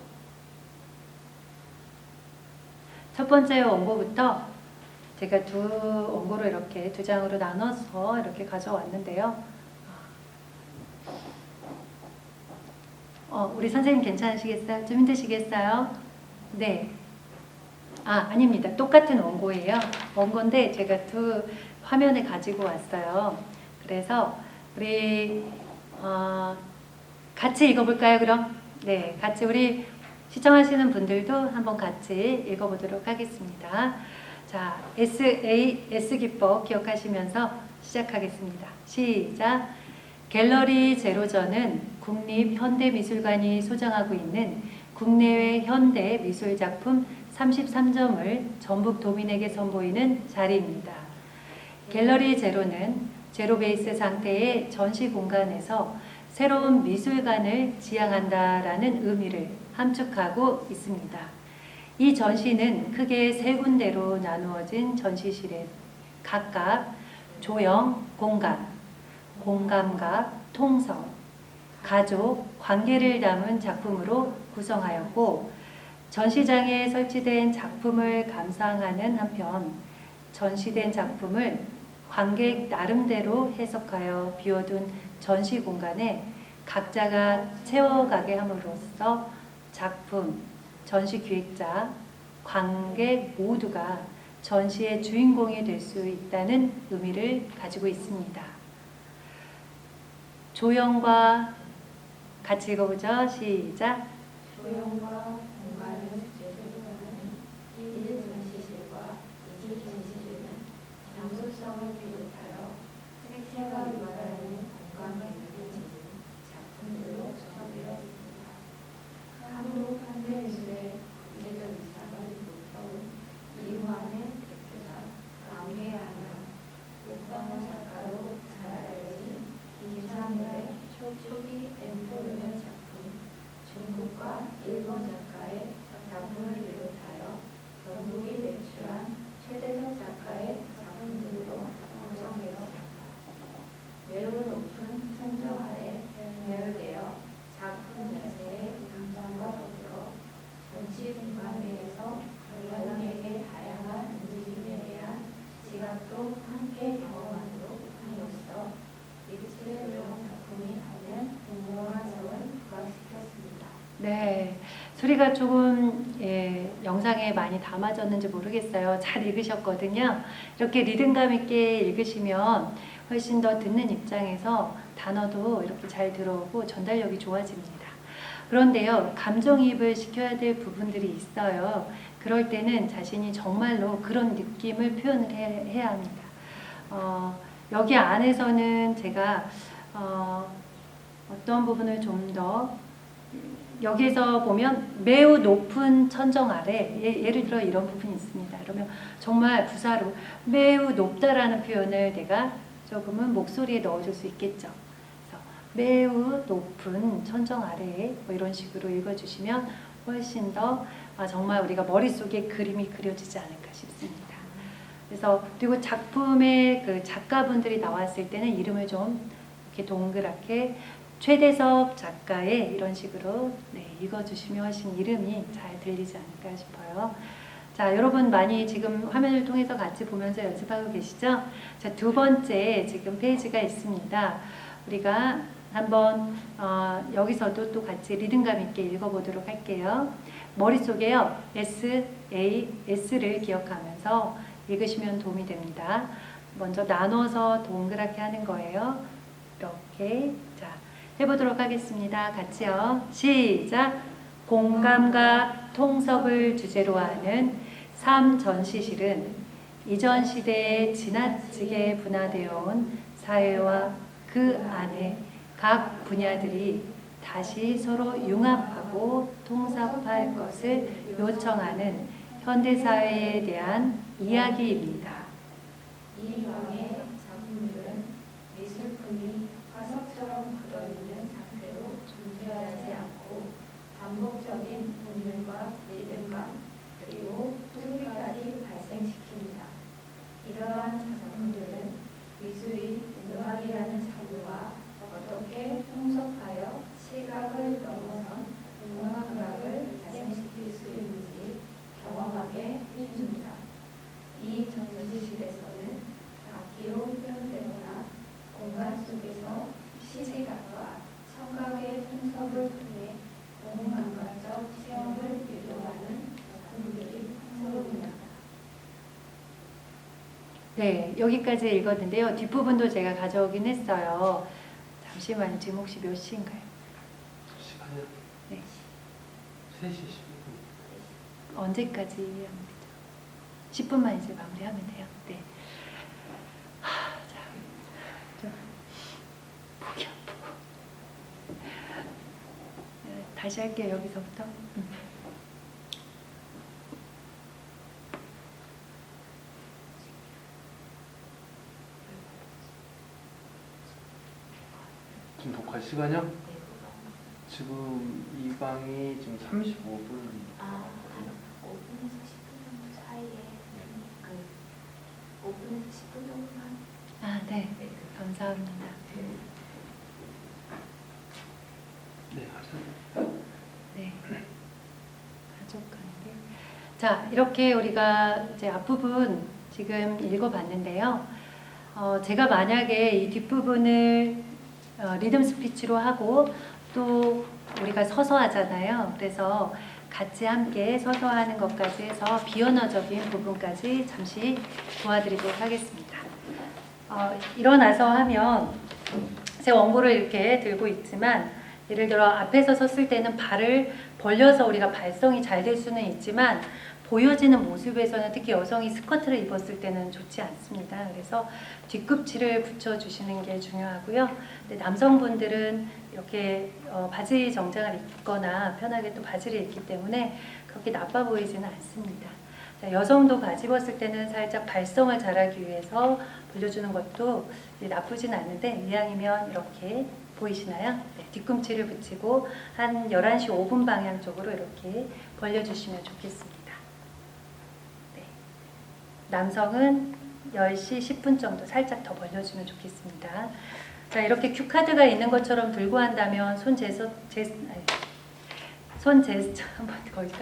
Speaker 2: 첫 번째 원고부터 제가 두 원고를 이렇게 두 장으로 나눠서 이렇게 가져왔는데요. 우리 선생님 괜찮으시겠어요? 좀 힘드시겠어요? 네. 아닙니다. 똑같은 원고예요. 원고인데 제가 두 화면을 가지고 왔어요. 그래서 우리 같이 읽어볼까요, 그럼? 네, 같이 우리 시청하시는 분들도 한번 같이 읽어보도록 하겠습니다. 자, SAS 기법 기억하시면서 시작하겠습니다. 시작! 갤러리 제로전은 국립현대미술관이 소장하고 있는 국내외 현대 미술작품 33점을 전북 도민에게 선보이는 자리입니다. 갤러리 제로는 제로 베이스 상태의 전시 공간에서 새로운 미술관을 지향한다라는 의미를 함축하고 있습니다. 이 전시는 크게 세 군데로 나누어진 전시실에 각각 조형, 공간, 공감각, 통성, 가족, 관계를 담은 작품으로 구성하였고 전시장에 설치된 작품을 감상하는 한편 전시된 작품을 관객 나름대로 해석하여 비워둔 전시 공간에 각자가 채워가게 함으로써 작품, 전시 기획자, 관객 모두가 전시의 주인공이 될 수 있다는 의미를 가지고 있습니다. 조형과 같이 읽어보죠. 시작.
Speaker 4: 조형과 공간을 주제로 하는 1 전시실과 2 전시실은 장소성을 비롯하여 색채가 유발하는 공간 배경을 지닌 작품들로 구성되어 있습니다. 한국 현대미술의 구체적 이상을 높여온 이무환의 대표작 망해하며 목방어 작가로 잘 알려진 김상렬의 초기 엠포르는 작품, 중국과 일본 작가의 작품을 비롯하여 영국이 배출한 최대석 작가의 작품들로 구성되었습니다. 매우 높은 천정 아래 배열되어 작품 자체의 감상과 더불어 전시 공간 내에서 관람객의 다양한 움직임에 대한 지각도 함께 경험하도록 함으로써 입체 조형 작품이 하는 공모한 점을 부각시켰습니다.
Speaker 2: 네, 소리가 조금 영상에 많이 담아졌는지 모르겠어요. 잘 읽으셨거든요. 이렇게 리듬감 있게 읽으시면 훨씬 더 듣는 입장에서 단어도 이렇게 잘 들어오고 전달력이 좋아집니다. 그런데요, 감정이입을 시켜야 될 부분들이 있어요. 그럴 때는 자신이 정말로 그런 느낌을 표현을 해야 합니다. 여기 안에서는 제가 어떤 부분을 좀 더 여기에서 보면 매우 높은 천정 아래 예를 들어 이런 부분이 있습니다. 그러면 정말 부사로 매우 높다라는 표현을 내가 조금은 목소리에 넣어줄 수 있겠죠. 그래서 매우 높은 천정 아래에 뭐 이런 식으로 읽어주시면 훨씬 더 정말 우리가 머릿속에 그림이 그려지지 않을까 싶습니다. 그래서 그리고 작품의 그 작가분들이 나왔을 때는 이름을 좀 이렇게 동그랗게 최대섭 작가의 이런 식으로 읽어주시면 훨씬 이름이 잘 들리지 않을까 싶어요. 자, 여러분 많이 지금 화면을 통해서 같이 보면서 연습하고 계시죠? 자, 두 번째 지금 페이지가 있습니다. 우리가 한번 여기서도 또 같이 리듬감 있게 읽어보도록 할게요. 머릿속에요. S를 기억하면서 읽으시면 도움이 됩니다. 먼저 나눠서 동그랗게 하는 거예요. 이렇게 자 해보도록 하겠습니다. 같이요. 시작! 공감과 통섭을 주제로 하는 3전시실은 이전 시대에 지나치게 분화되어 온 사회와 그 안에 각 분야들이 다시 서로 융합하고 통섭할 것을 요청하는 현대사회에 대한 이야기입니다.
Speaker 4: 이 방의 작품들은 미술품이 화석처럼 굳어있는 상태로 존재하지 않고 반복적인 분율과 리듬감 그리고 소리까지 발생시킵니다. 이러한 작품들은 미술이 음악이라는 장르와 어떻게 통섭하여 시각을 넘어선 음악학을 발생시킬 수 있는지 경험하게 해줍니다. 이 전시실에서는 악기로 표현되거나 공간 속에서 시각과 청각의 통섭을 통해 공감각적 체험을 유도하는 작품들이 풍부합니다.
Speaker 2: 네, 여기까지 읽었는데요. 뒷부분도 제가 가져오긴 했어요. 잠시만요. 지금 혹시 몇 시인가요?
Speaker 5: 시간이요?
Speaker 2: 네.
Speaker 5: 3시 15분.
Speaker 2: 언제까지 하면 되죠? 10분만 이제 마무리하면 돼요. 네. 자, 좀 목이 아프고. 네, 다시 할게요. 여기서부터.
Speaker 5: 지금 독할 시간이요? 지금 이 방이 지금 35분.
Speaker 1: 5분에서 10분 정도 사이에 그 5분에서 10분 정도만.
Speaker 2: 네. 감사합니다. 자, 이렇게 우리가 이제 앞부분 지금 읽어봤는데요. 제가 만약에 이 뒷부분을 리듬 스피치로 하고 또 우리가 서서 하잖아요. 그래서 같이 함께 서서 하는 것까지 해서 비언어적인 부분까지 잠시 도와드리도록 하겠습니다. 일어나서 하면 제 원고를 이렇게 들고 있지만 예를 들어 앞에서 섰을 때는 발을 벌려서 우리가 발성이 잘 될 수는 있지만 보여지는 모습에서는 특히 여성이 스커트를 입었을 때는 좋지 않습니다. 그래서 뒤꿈치를 붙여주시는 게 중요하고요. 근데 남성분들은 이렇게 바지 정장을 입거나 편하게 또 바지를 입기 때문에 그렇게 나빠 보이지는 않습니다. 자, 여성도 바지 입었을 때는 살짝 발성을 잘하기 위해서 벌려주는 것도 나쁘진 않는데 이왕이면 이렇게 보이시나요? 네, 뒤꿈치를 붙이고 한 11시 5분 방향 쪽으로 이렇게 벌려주시면 좋겠습니다. 네. 남성은 10시 10분 정도 살짝 더 벌려주면 좋겠습니다. 자, 이렇게 큐카드가 있는 것처럼 들고 한다면 손 제스처 한번 거기다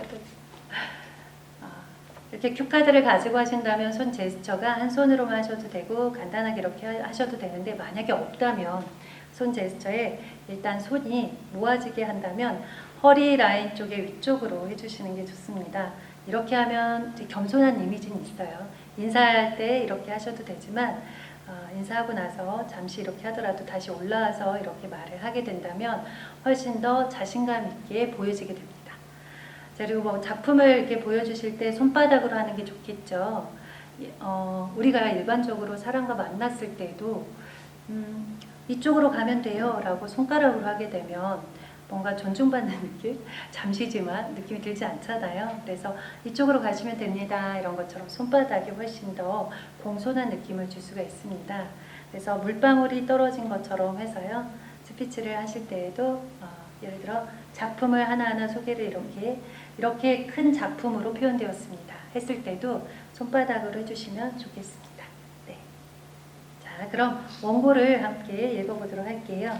Speaker 2: 이렇게 큐카드를 가지고 하신다면 손 제스처가 한 손으로만 하셔도 되고 간단하게 이렇게 하셔도 되는데 만약에 없다면 손 제스처에 일단 손이 모아지게 한다면 허리 라인 쪽에 위쪽으로 해주시는 게 좋습니다. 이렇게 하면 겸손한 이미지는 있어요. 인사할 때 이렇게 하셔도 되지만 인사하고 나서 잠시 이렇게 하더라도 다시 올라와서 이렇게 말을 하게 된다면 훨씬 더 자신감 있게 보여지게 됩니다. 자, 그리고 뭐 작품을 이렇게 보여주실 때 손바닥으로 하는 게 좋겠죠. 우리가 일반적으로 사람과 만났을 때도 이쪽으로 가면 돼요 라고 손가락으로 하게 되면 뭔가 존중받는 느낌? 잠시지만 느낌이 들지 않잖아요. 그래서 이쪽으로 가시면 됩니다 이런 것처럼 손바닥이 훨씬 더 공손한 느낌을 줄 수가 있습니다. 그래서 물방울이 떨어진 것처럼 해서요. 스피치를 하실 때에도 예를 들어 작품을 하나하나 소개를 이렇게 큰 작품으로 표현되었습니다 했을 때도 손바닥으로 해주시면 좋겠습니다. 네. 자, 그럼 원고를 함께 읽어보도록 할게요.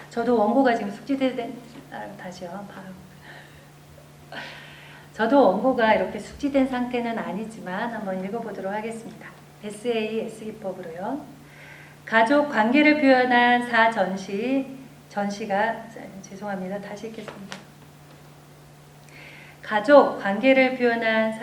Speaker 2: 저도 원고가 지금 저도 원고가 이렇게 숙지된 상태는 아니지만 한번 읽어보도록 하겠습니다. SAS기법으로요. 가족 관계를 표현한 전시가 죄송합니다. 다시 읽겠습니다. 가족 관계를 표현한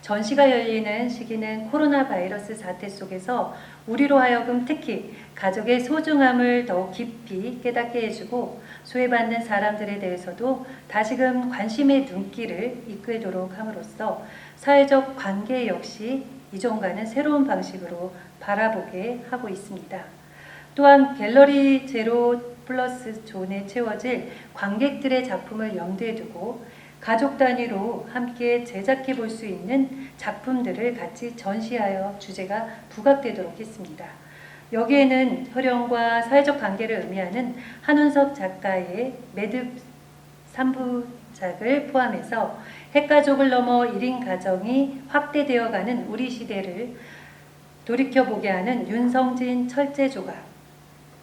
Speaker 2: 전시가 열리는 시기는 코로나 바이러스 사태 속에서 우리로 하여금 특히 가족의 소중함을 더욱 깊이 깨닫게 해주고 소외받는 사람들에 대해서도 다시금 관심의 눈길을 이끌도록 함으로써 사회적 관계 역시 이전과는 새로운 방식으로 바라보게 하고 있습니다. 또한 갤러리 제로 플러스 존에 채워질 관객들의 작품을 염두에 두고 가족 단위로 함께 제작해 볼 수 있는 작품들을 같이 전시하여 주제가 부각되도록 했습니다. 여기에는 혈연과 사회적 관계를 의미하는 한운석 작가의 매듭 3부작을 포함해서 핵가족을 넘어 1인 가정이 확대되어가는 우리 시대를 돌이켜보게 하는 윤성진 철제조각,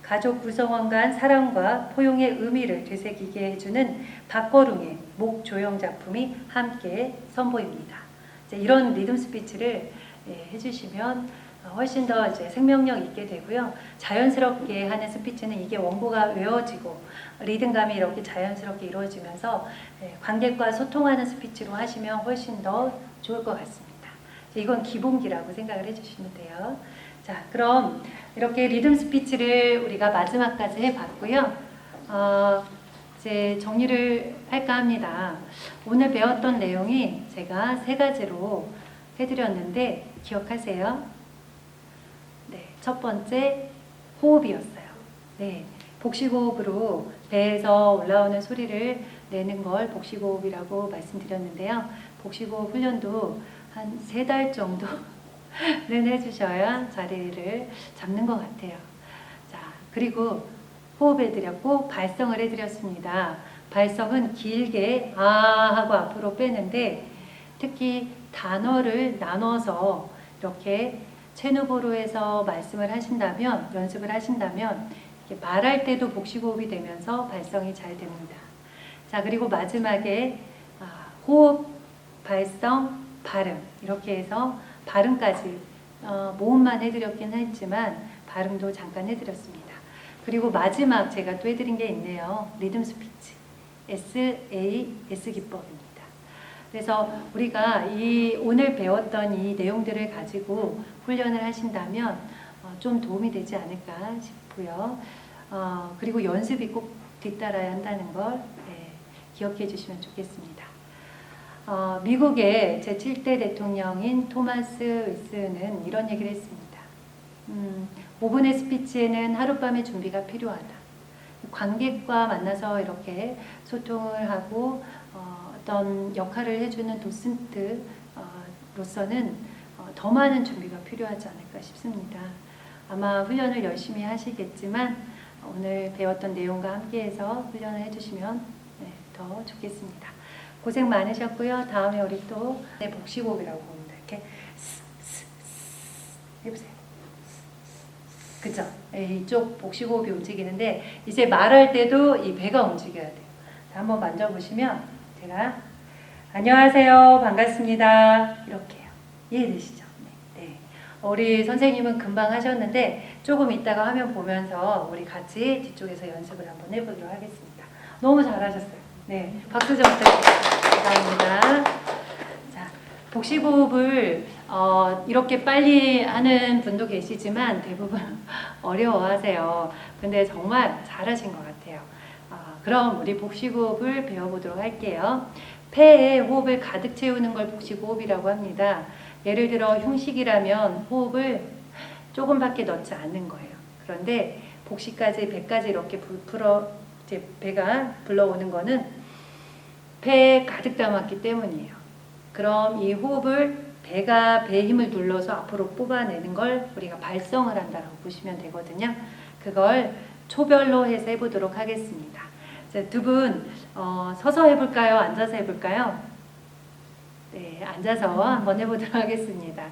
Speaker 2: 가족 구성원 간 사랑과 포용의 의미를 되새기게 해주는 박거룽의 목조형 작품이 함께 선보입니다. 이런 리듬 스피치를 해주시면 훨씬 더 이제 생명력 있게 되고요. 자연스럽게 하는 스피치는 이게 원고가 외워지고 리듬감이 이렇게 자연스럽게 이루어지면서 관객과 소통하는 스피치로 하시면 훨씬 더 좋을 것 같습니다. 이건 기본기라고 생각을 해주시면 돼요. 자, 그럼 이렇게 리듬 스피치를 우리가 마지막까지 해봤고요. 이제 정리를 할까 합니다. 오늘 배웠던 내용이 제가 3가지로 해드렸는데 기억하세요? 네, 첫 번째 호흡이었어요. 네, 복식호흡으로 배에서 올라오는 소리를 내는 걸 복식호흡이라고 말씀드렸는데요. 복식호흡 훈련도 한 3달 정도는 해주셔야 자리를 잡는 것 같아요. 자, 그리고 호흡해드렸고 발성을 해드렸습니다. 발성은 길게 아 하고 앞으로 빼는데 특히 단어를 나눠서 이렇게 체누보로 해서 말씀을 하신다면, 연습을 하신다면 이렇게 말할 때도 복식호흡이 되면서 발성이 잘 됩니다. 자, 그리고 마지막에 호흡, 발성, 발음 이렇게 해서 발음까지 모음만 해드렸긴 했지만 발음도 잠깐 해드렸습니다. 그리고 마지막 제가 또 해드린 게 있네요. 리듬 스피치 SAS 기법입니다. 그래서 우리가 이 오늘 배웠던 이 내용들을 가지고 훈련을 하신다면 좀 도움이 되지 않을까 싶고요. 그리고 연습이 꼭 뒤따라야 한다는 걸 기억해 주시면 좋겠습니다. 미국의 제7대 대통령인 토마스 웨스는 이런 얘기를 했습니다. 5분의 스피치에는 하룻밤의 준비가 필요하다. 관객과 만나서 이렇게 소통을 하고 어떤 역할을 해주는 도슨트로서는 더 많은 준비가 필요하지 않을까 싶습니다. 아마 훈련을 열심히 하시겠지만 오늘 배웠던 내용과 함께해서 훈련을 해주시면 더 좋겠습니다. 고생 많으셨고요. 다음에 우리 또 복식호흡이라고 봅니다. 이렇게 해보세요. 그죠? 이쪽 복식호흡이 움직이는데 이제 말할 때도 이 배가 움직여야 돼요. 한번 만져보시면 제가 안녕하세요, 반갑습니다 이렇게요. 이해되시죠? 네. 우리 선생님은 금방 하셨는데 조금 이따가 화면 보면서 우리 같이 뒤쪽에서 연습을 한번 해보도록 하겠습니다. 너무 잘하셨어요. 네, 박수 좀 부탁드립니다. 감사합니다. 자, 복식호흡을 이렇게 빨리 하는 분도 계시지만 대부분 어려워하세요. 근데 정말 잘하신 것 같아요. 그럼 우리 복식호흡을 배워보도록 할게요. 폐에 호흡을 가득 채우는 걸 복식호흡이라고 합니다. 예를 들어 흉식이라면 호흡을 조금밖에 넣지 않는 거예요. 그런데 복식까지 배까지 이렇게 이제 배가 불러오는 거는 배에 가득 담았기 때문이에요. 그럼 이 호흡을 배가 배에 힘을 눌러서 앞으로 뽑아내는 걸 우리가 발성을 한다고 보시면 되거든요. 그걸 초별로 해서 해보도록 하겠습니다. 두 분 서서 해볼까요? 앉아서 해볼까요? 네, 앉아서 한번 해보도록 하겠습니다.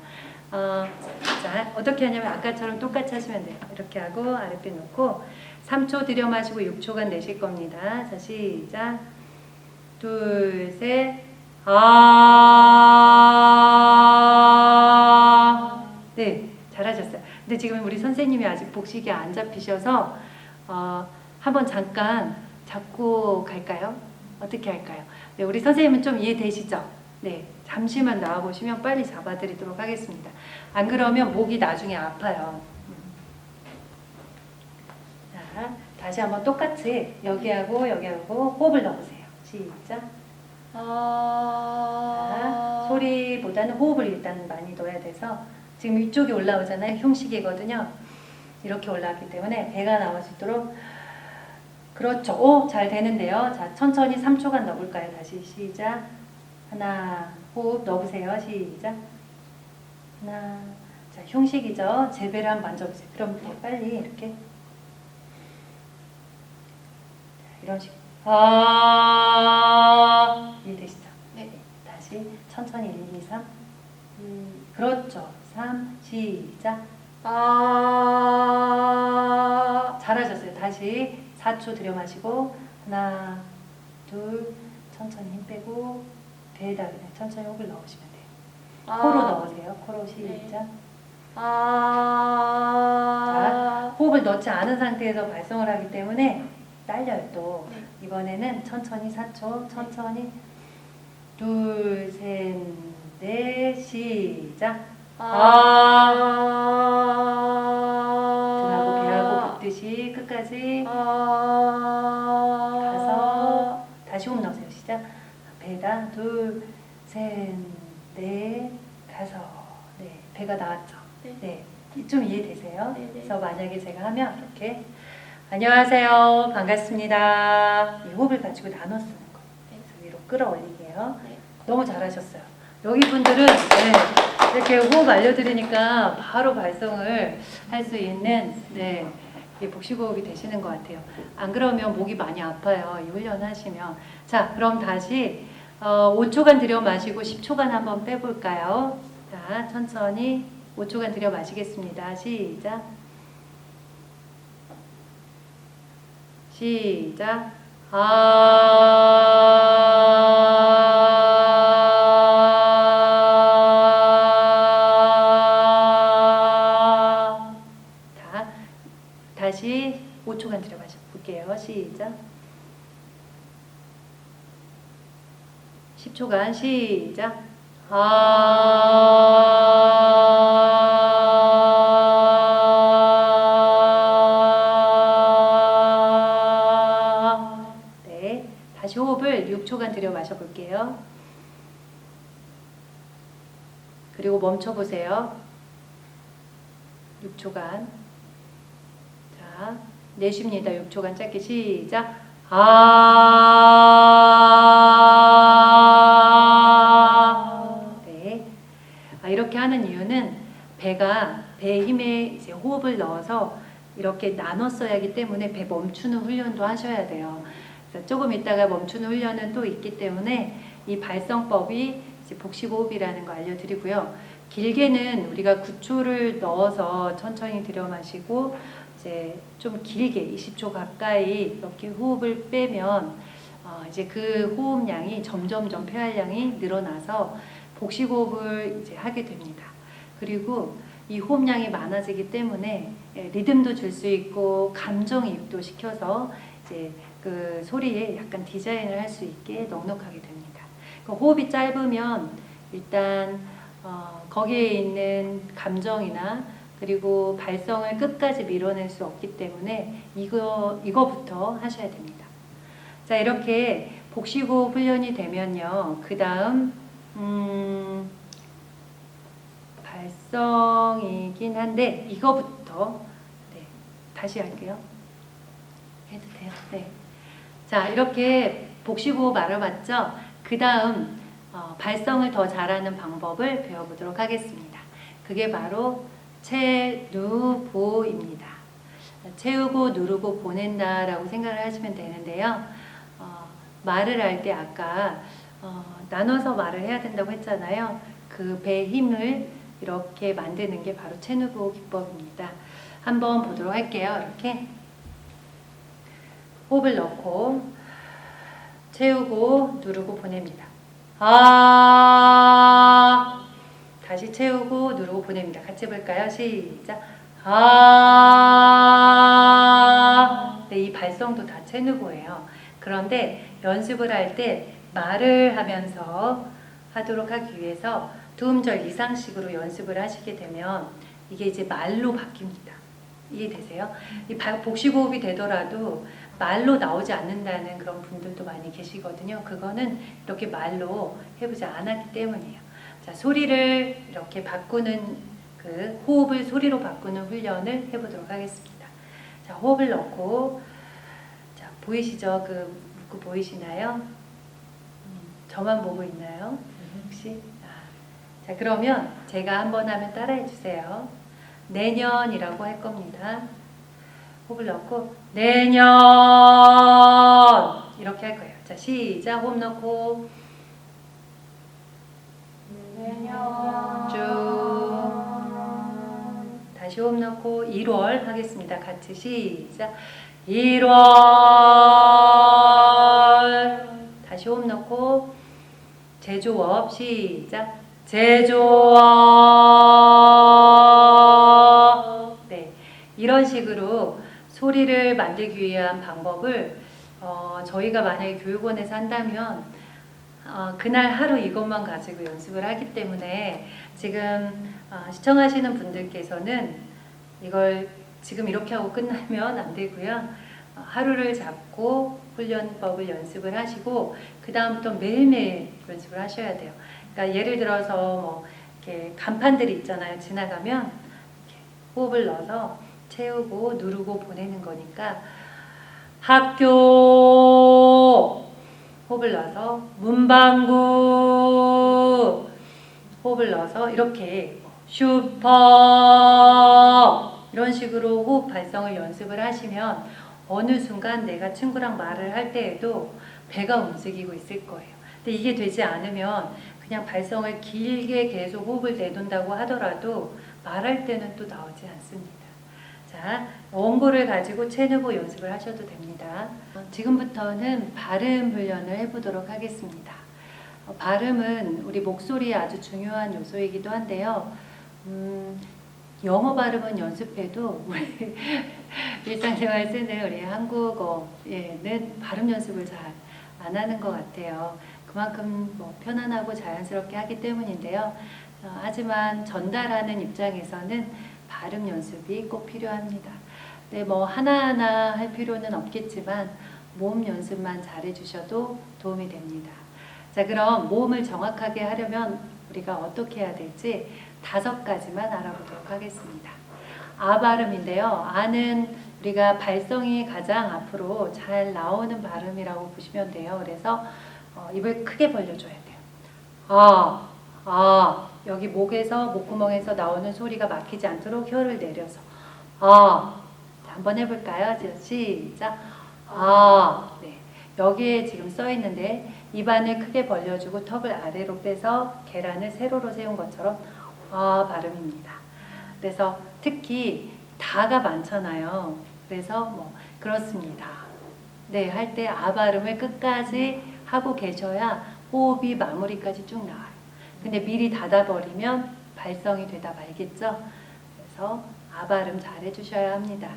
Speaker 2: 자, 어떻게 하냐면 아까처럼 똑같이 하시면 돼요. 이렇게 하고 아랫배 놓고 3초 들여 마시고 6초간 내쉴 겁니다. 자, 시작. 둘, 셋. 네, 잘하셨어요. 근데 지금 우리 선생님이 아직 복식이 안 잡히셔서 한번 잠깐 잡고 갈까요? 어떻게 할까요? 네, 우리 선생님은 좀 이해되시죠? 네, 잠시만 나와보시면 빨리 잡아드리도록 하겠습니다. 안 그러면 목이 나중에 아파요. 자, 다시 한번 똑같이 여기하고 호흡을 넣으세요. 시작. 자, 소리보다는 호흡을 일단 많이 넣어야 돼서 지금 이쪽이 올라오잖아요. 흉식이거든요. 이렇게 올라왔기 때문에 배가 나올 수 있도록 그렇죠. 오, 잘 되는데요. 자, 천천히 3초간 넣어볼까요? 다시 시작. 하나, 호흡 넣어보세요. 시작. 하나, 자, 흉식이죠. 제 배를 한번 만져보세요. 그럼 더 빨리 이렇게. 자, 이런 식으로. 이해되시죠? 네. 다시 천천히 1, 2, 3. 그렇죠. 3, 시작. 잘하셨어요. 다시 4초 들여 마시고 하나, 둘, 천천히 힘 빼고 배에다 그냥 천천히 호흡을 넣으시면 돼요. 코로 넣으세요. 코로 시작. 자, 호흡을 넣지 않은 상태에서 발성을 하기 때문에 딸려요. 또 이번에는 천천히 4초 천천히 둘, 셋, 넷 시작. 등하고 배하고 붙듯이 끝까지 가서 다시 호흡 넣으세요. 시작. 배에다 둘, 셋, 넷, 다섯. 네, 배가 나왔죠. 네, 좀 이해되세요? 그래서 만약에 제가 하면 이렇게 안녕하세요, 반갑습니다. 이 호흡을 가지고 나눠 쓰는 거예요. 그래서 위로 끌어올리게요. 너무 잘하셨어요. 여기 분들은 이렇게 호흡 알려드리니까 바로 발성을 할 수 있는 복식호흡이 되시는 것 같아요. 안 그러면 목이 많이 아파요. 이 훈련하시면. 자, 그럼 다시 5초간 들여 마시고 10초간 한번 빼볼까요? 자, 천천히 5초간 들여 마시겠습니다. 시작. 시작. 5초간 들여 마셔볼게요. 시작. 10초간 시작. 네, 다시 호흡을 6초간 들여 마셔볼게요. 그리고 멈춰보세요. 6초간. 자, 내쉽니다. 6초간 짧게 시작. 네. 이렇게 하는 이유는 배에 힘에 이제 호흡을 넣어서 이렇게 나눠 써야 하기 때문에 배 멈추는 훈련도 하셔야 돼요. 그래서 조금 있다가 멈추는 훈련은 또 있기 때문에 이 발성법이 이제 복식호흡이라는 거 알려드리고요. 길게는 우리가 9초를 넣어서 천천히 들여 마시고 이제 좀 길게 20초 가까이 이렇게 호흡을 빼면 이제 그 호흡량이 점점점 폐활량이 늘어나서 복식호흡을 이제 하게 됩니다. 그리고 이 호흡량이 많아지기 때문에 리듬도 줄 수 있고 감정이입도 시켜서 이제 그 소리에 약간 디자인을 할 수 있게 넉넉하게 됩니다. 그 호흡이 짧으면 일단 거기에 있는 감정이나 그리고 발성을 끝까지 밀어낼 수 없기 때문에 이거부터 하셔야 됩니다. 자, 이렇게 복식호흡 훈련이 되면요. 그 다음 발성이긴 한데 이거부터 네, 다시 할게요. 해도 돼요? 네. 자, 이렇게 복식호흡 알아봤죠? 그 다음 발성을 더 잘하는 방법을 배워보도록 하겠습니다. 그게 바로 채누보입니다. 채우고 누르고 보낸다라고 생각을 하시면 되는데요. 말을 할 때 아까 나눠서 말을 해야 된다고 했잖아요. 그 배 힘을 이렇게 만드는 게 바로 채누보 기법입니다. 한번 보도록 할게요. 이렇게 호흡을 넣고 채우고 누르고 보냅니다. 다시 채우고 누르고 보냅니다. 같이 해볼까요? 시작. 네, 이 발성도 다 채누보예요. 그런데 연습을 할 때 말을 하면서 하도록 하기 위해서 두 음절 이상씩으로 연습을 하시게 되면 이게 이제 말로 바뀝니다. 이해되세요? 이 복식호흡이 되더라도 말로 나오지 않는다는 그런 분들도 많이 계시거든요. 그거는 이렇게 말로 해보지 않았기 때문이에요. 자, 소리를 이렇게 바꾸는 그 호흡을 소리로 바꾸는 훈련을 해보도록 하겠습니다. 자, 호흡을 넣고 자, 보이시죠? 그 문구 보이시나요? 저만 보고 있나요? 혹시? 자, 그러면 제가 한번 하면 따라해 주세요. 내년이라고 할 겁니다. 호흡을 넣고 내년 이렇게 할 거예요. 자, 시작. 호흡 넣고
Speaker 3: 내년
Speaker 2: 쭉 다시 호흡 넣고 1월 하겠습니다. 같이 시작. 1월 다시 호흡 넣고 제조업 시작. 제조업 네, 이런 식으로 소리를 만들기 위한 방법을 저희가 만약에 교육원에서 한다면 그날 하루 이것만 가지고 연습을 하기 때문에 지금 시청하시는 분들께서는 이걸 지금 이렇게 하고 끝나면 안 되고요. 하루를 잡고 훈련법을 연습을 하시고 그 다음부터 매일매일 연습을 하셔야 돼요. 그러니까 예를 들어서 뭐 이렇게 간판들이 있잖아요. 지나가면 이렇게 호흡을 넣어서 채우고 누르고 보내는 거니까 학교 호흡을 넣어서 문방구 호흡을 넣어서 이렇게 슈퍼 이런 식으로 호흡 발성을 연습을 하시면 어느 순간 내가 친구랑 말을 할 때에도 배가 움직이고 있을 거예요. 근데 이게 되지 않으면 그냥 발성을 길게 계속 호흡을 내둔다고 하더라도 말할 때는 또 나오지 않습니다. 자, 원고를 가지고 채누보 연습을 하셔도 됩니다. 지금부터는 발음 훈련을 해보도록 하겠습니다. 발음은 우리 목소리의 아주 중요한 요소이기도 한데요. 영어 발음은 연습해도 우리 일상생활 쓰는 우리 한국어에는 발음 연습을 잘 안 하는 것 같아요. 그만큼 뭐 편안하고 자연스럽게 하기 때문인데요. 하지만 전달하는 입장에서는 발음 연습이 꼭 필요합니다. 네, 뭐 하나하나 할 필요는 없겠지만 모음 연습만 잘 해주셔도 도움이 됩니다. 자, 그럼 모음을 정확하게 하려면 우리가 어떻게 해야 될지 5가지만 알아보도록 하겠습니다. 아 발음인데요. 아는 우리가 발성이 가장 앞으로 잘 나오는 발음이라고 보시면 돼요. 그래서 입을 크게 벌려줘야 돼요. 여기 목에서 목구멍에서 나오는 소리가 막히지 않도록 혀를 내려서 한번 해볼까요? 시작. 네. 여기에 지금 써 있는데 입안을 크게 벌려주고 턱을 아래로 빼서 계란을 세로로 세운 것처럼 발음입니다. 그래서 특히 다가 많잖아요. 그래서 뭐 그렇습니다. 네, 할 때 아 발음을 끝까지 하고 계셔야 호흡이 마무리까지 쭉 나와요. 근데 미리 닫아버리면 발성이 되다 말겠죠? 그래서 아 발음 잘 해주셔야 합니다.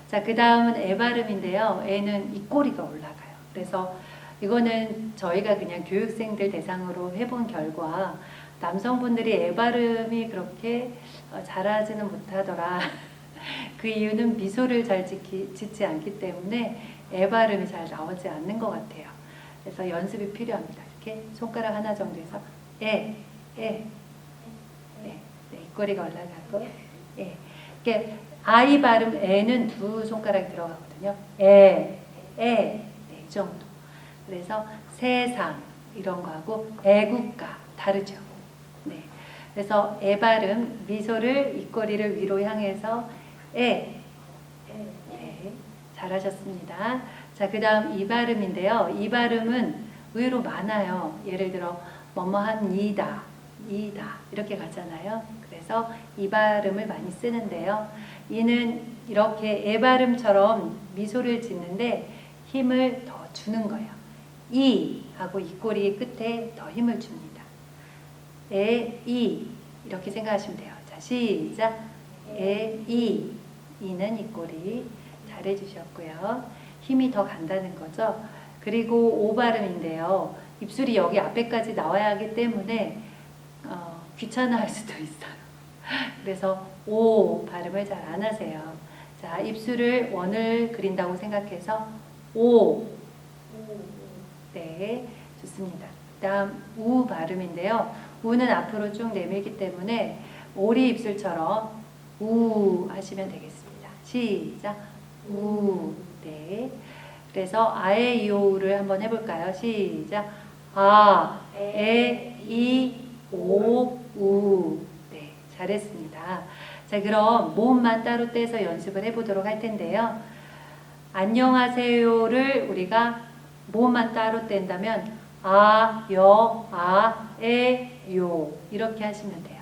Speaker 2: 자, 그 다음은 애 발음인데요. 애는 입꼬리가 올라가요. 그래서 이거는 저희가 그냥 교육생들 대상으로 해본 결과 남성분들이 애 발음이 그렇게 잘하지는 못하더라. 그 이유는 미소를 잘 짓지 않기 때문에 애 발음이 잘 나오지 않는 것 같아요. 그래서 연습이 필요합니다. 이렇게 손가락 하나 정도 해서 입꼬리가 올라가고 이렇게 아이 발음 애는 2 손가락이 들어가거든요. 이 정도. 그래서 세상 이런 거하고 애국가 다르죠. 네. 그래서 애 발음 미소를 입꼬리를 위로 향해서 네, 잘하셨습니다. 자, 그 다음 이 발음인데요. 이 발음은 의외로 많아요. 예를 들어 뭐뭐합니다, 이다 이렇게 가잖아요. 그래서 이 발음을 많이 쓰는데요. 이는 이렇게 애 발음처럼 미소를 짓는데 힘을 더 주는 거예요. 이 하고 입꼬리 끝에 더 힘을 줍니다. 이 이렇게 생각하시면 돼요. 자, 시작. 이는 입꼬리 잘 해주셨고요. 힘이 더 간다는 거죠. 그리고 오 발음인데요. 입술이 여기 앞에까지 나와야 하기 때문에 귀찮아할 수도 있어요. 그래서 오 발음을 잘 안 하세요. 자, 입술을 원을 그린다고 생각해서 오. 네, 좋습니다. 다음 우 발음인데요. 우는 앞으로 쭉 내밀기 때문에 오리 입술처럼 우 하시면 되겠습니다. 시작. 우. 네. 그래서 아에 이오우를 한번 해볼까요? 시작. 아, 에, 이, 오, 우. 네, 잘했습니다. 자, 그럼 모음만 따로 떼서 연습을 해보도록 할 텐데요. 안녕하세요를 우리가 모음만 따로 뗀다면 아, 여, 아, 에, 요 이렇게 하시면 돼요.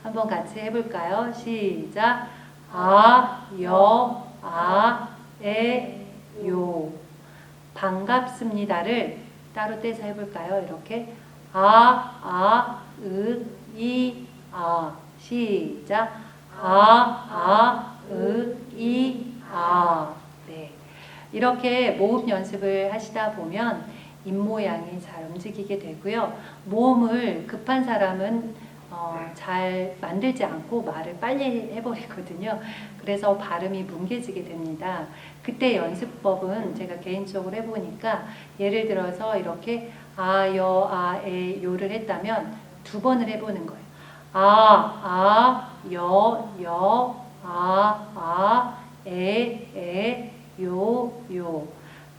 Speaker 2: 한번 같이 해볼까요? 시작. 아, 여, 아, 에, 요. 반갑습니다를 따로 떼서 해볼까요? 이렇게 이, 아. 시작. 이, 아. 네. 이렇게 모음 연습을 하시다 보면 입모양이 잘 움직이게 되고요. 모음을 급한 사람은 잘 만들지 않고 말을 빨리 해버리거든요. 그래서 발음이 뭉개지게 됩니다. 그때 연습법은 제가 개인적으로 해보니까 예를 들어서 이렇게 아, 여, 아, 에, 요를 했다면 2번을 해보는 거예요. 여, 에, 요.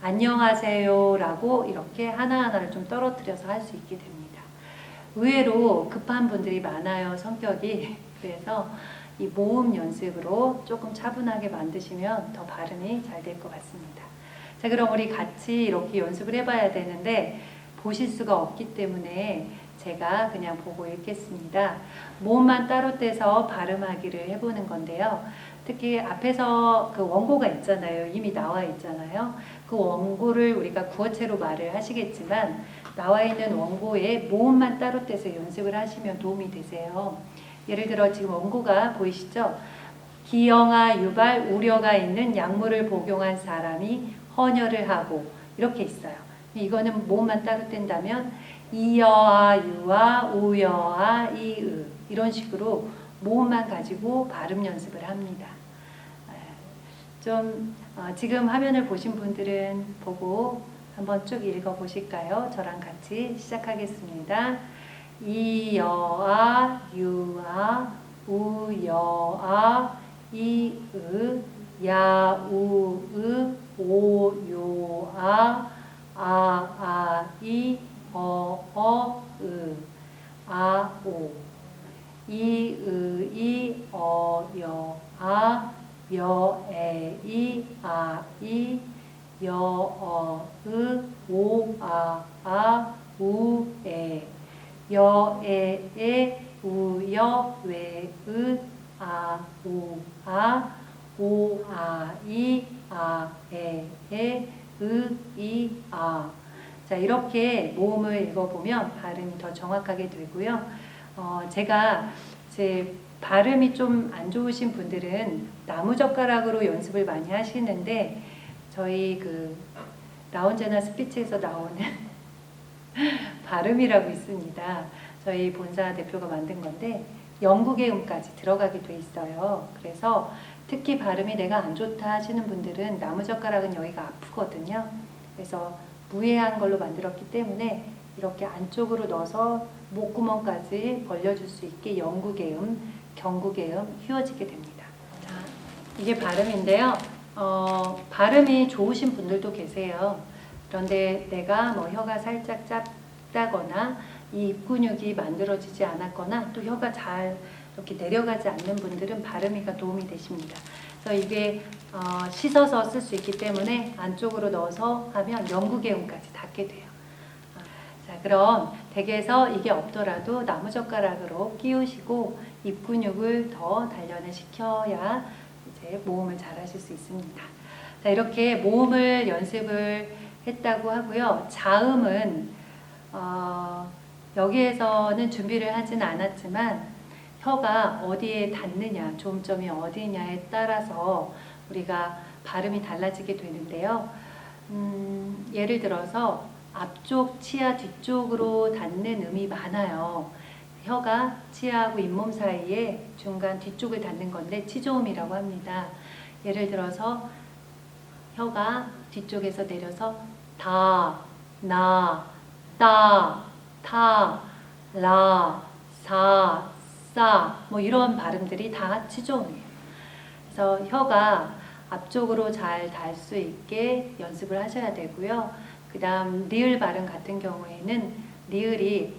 Speaker 2: 안녕하세요 라고 이렇게 하나하나를 좀 떨어뜨려서 할 수 있게 됩니다. 의외로 급한 분들이 많아요, 성격이. 그래서 이 모음 연습으로 조금 차분하게 만드시면 더 발음이 잘 될 것 같습니다. 자, 그럼 우리 같이 이렇게 연습을 해봐야 되는데 보실 수가 없기 때문에 제가 그냥 보고 읽겠습니다. 모음만 따로 떼서 발음하기를 해보는 건데요. 특히 앞에서 그 원고가 있잖아요. 이미 나와 있잖아요. 그 원고를 우리가 구어체로 말을 하시겠지만 나와 있는 원고에 모음만 따로 떼서 연습을 하시면 도움이 되세요. 예를 들어 지금 원고가 보이시죠? 기형아 유발 우려가 있는 약물을 복용한 사람이 헌혈을 하고 이렇게 있어요. 이거는 모음만 따로 뗀다면 이여아 유아 우여아 이으 이런 식으로 모음만 가지고 발음 연습을 합니다. 좀 지금 화면을 보신 분들은 보고 한번 쭉 읽어 보실까요? 저랑 같이 시작하겠습니다. 이여아 유아 우여아 이으 야우으 오요아 아아이 어어으 아오 이으이 어여아 여에이 아이 여어으 오아아 우에 여에에 우여 외으 아우아 오아이 아에에 으이아. 자, 이렇게 모음을 읽어보면 발음이 더 정확하게 되고요. 제가 이제 발음이 좀 안 좋으신 분들은 나무젓가락으로 연습을 많이 하시는데 저희 그 라운제나 스피치에서 나오는 발음이라고 있습니다. 저희 본사 대표가 만든 건데 영국의 음까지 들어가게 돼 있어요. 그래서 특히 발음이 내가 안 좋다 하시는 분들은 나무젓가락은 여기가 아프거든요. 그래서 무해한 걸로 만들었기 때문에 이렇게 안쪽으로 넣어서 목구멍까지 벌려줄 수 있게 영국의 음, 경국의 음 휘어지게 됩니다. 자, 이게 발음인데요. 발음이 좋으신 분들도 계세요. 그런데 내가 뭐 혀가 살짝 짧다거나 이 입 근육이 만들어지지 않았거나 또 혀가 잘 이렇게 내려가지 않는 분들은 발음이가 도움이 되십니다. 그래서 이게 씻어서 쓸 수 있기 때문에 안쪽으로 넣어서 하면 영국의 음까지 닿게 돼요. 자, 그럼 댁에서 이게 없더라도 나무젓가락으로 끼우시고 입 근육을 더 단련을 시켜야 이제 모음을 잘 하실 수 있습니다. 자, 이렇게 모음을 연습을 했다고 하고요. 자음은 여기에서는 준비를 하진 않았지만 혀가 어디에 닿느냐, 조음점이 어디냐에 따라서 우리가 발음이 달라지게 되는데요. 예를 들어서 앞쪽 치아 뒤쪽으로 닿는 음이 많아요. 혀가 치아하고 잇몸 사이에 중간 뒤쪽을 닿는 건데 치조음이라고 합니다. 예를 들어서 혀가 뒤쪽에서 내려서 다, 나, 따, 타, 라, 사, 싸, 뭐 이런 발음들이 다 치조음이에요. 그래서 혀가 앞쪽으로 잘 닿을 수 있게 연습을 하셔야 되고요. 그 다음 리을 발음 같은 경우에는 리을이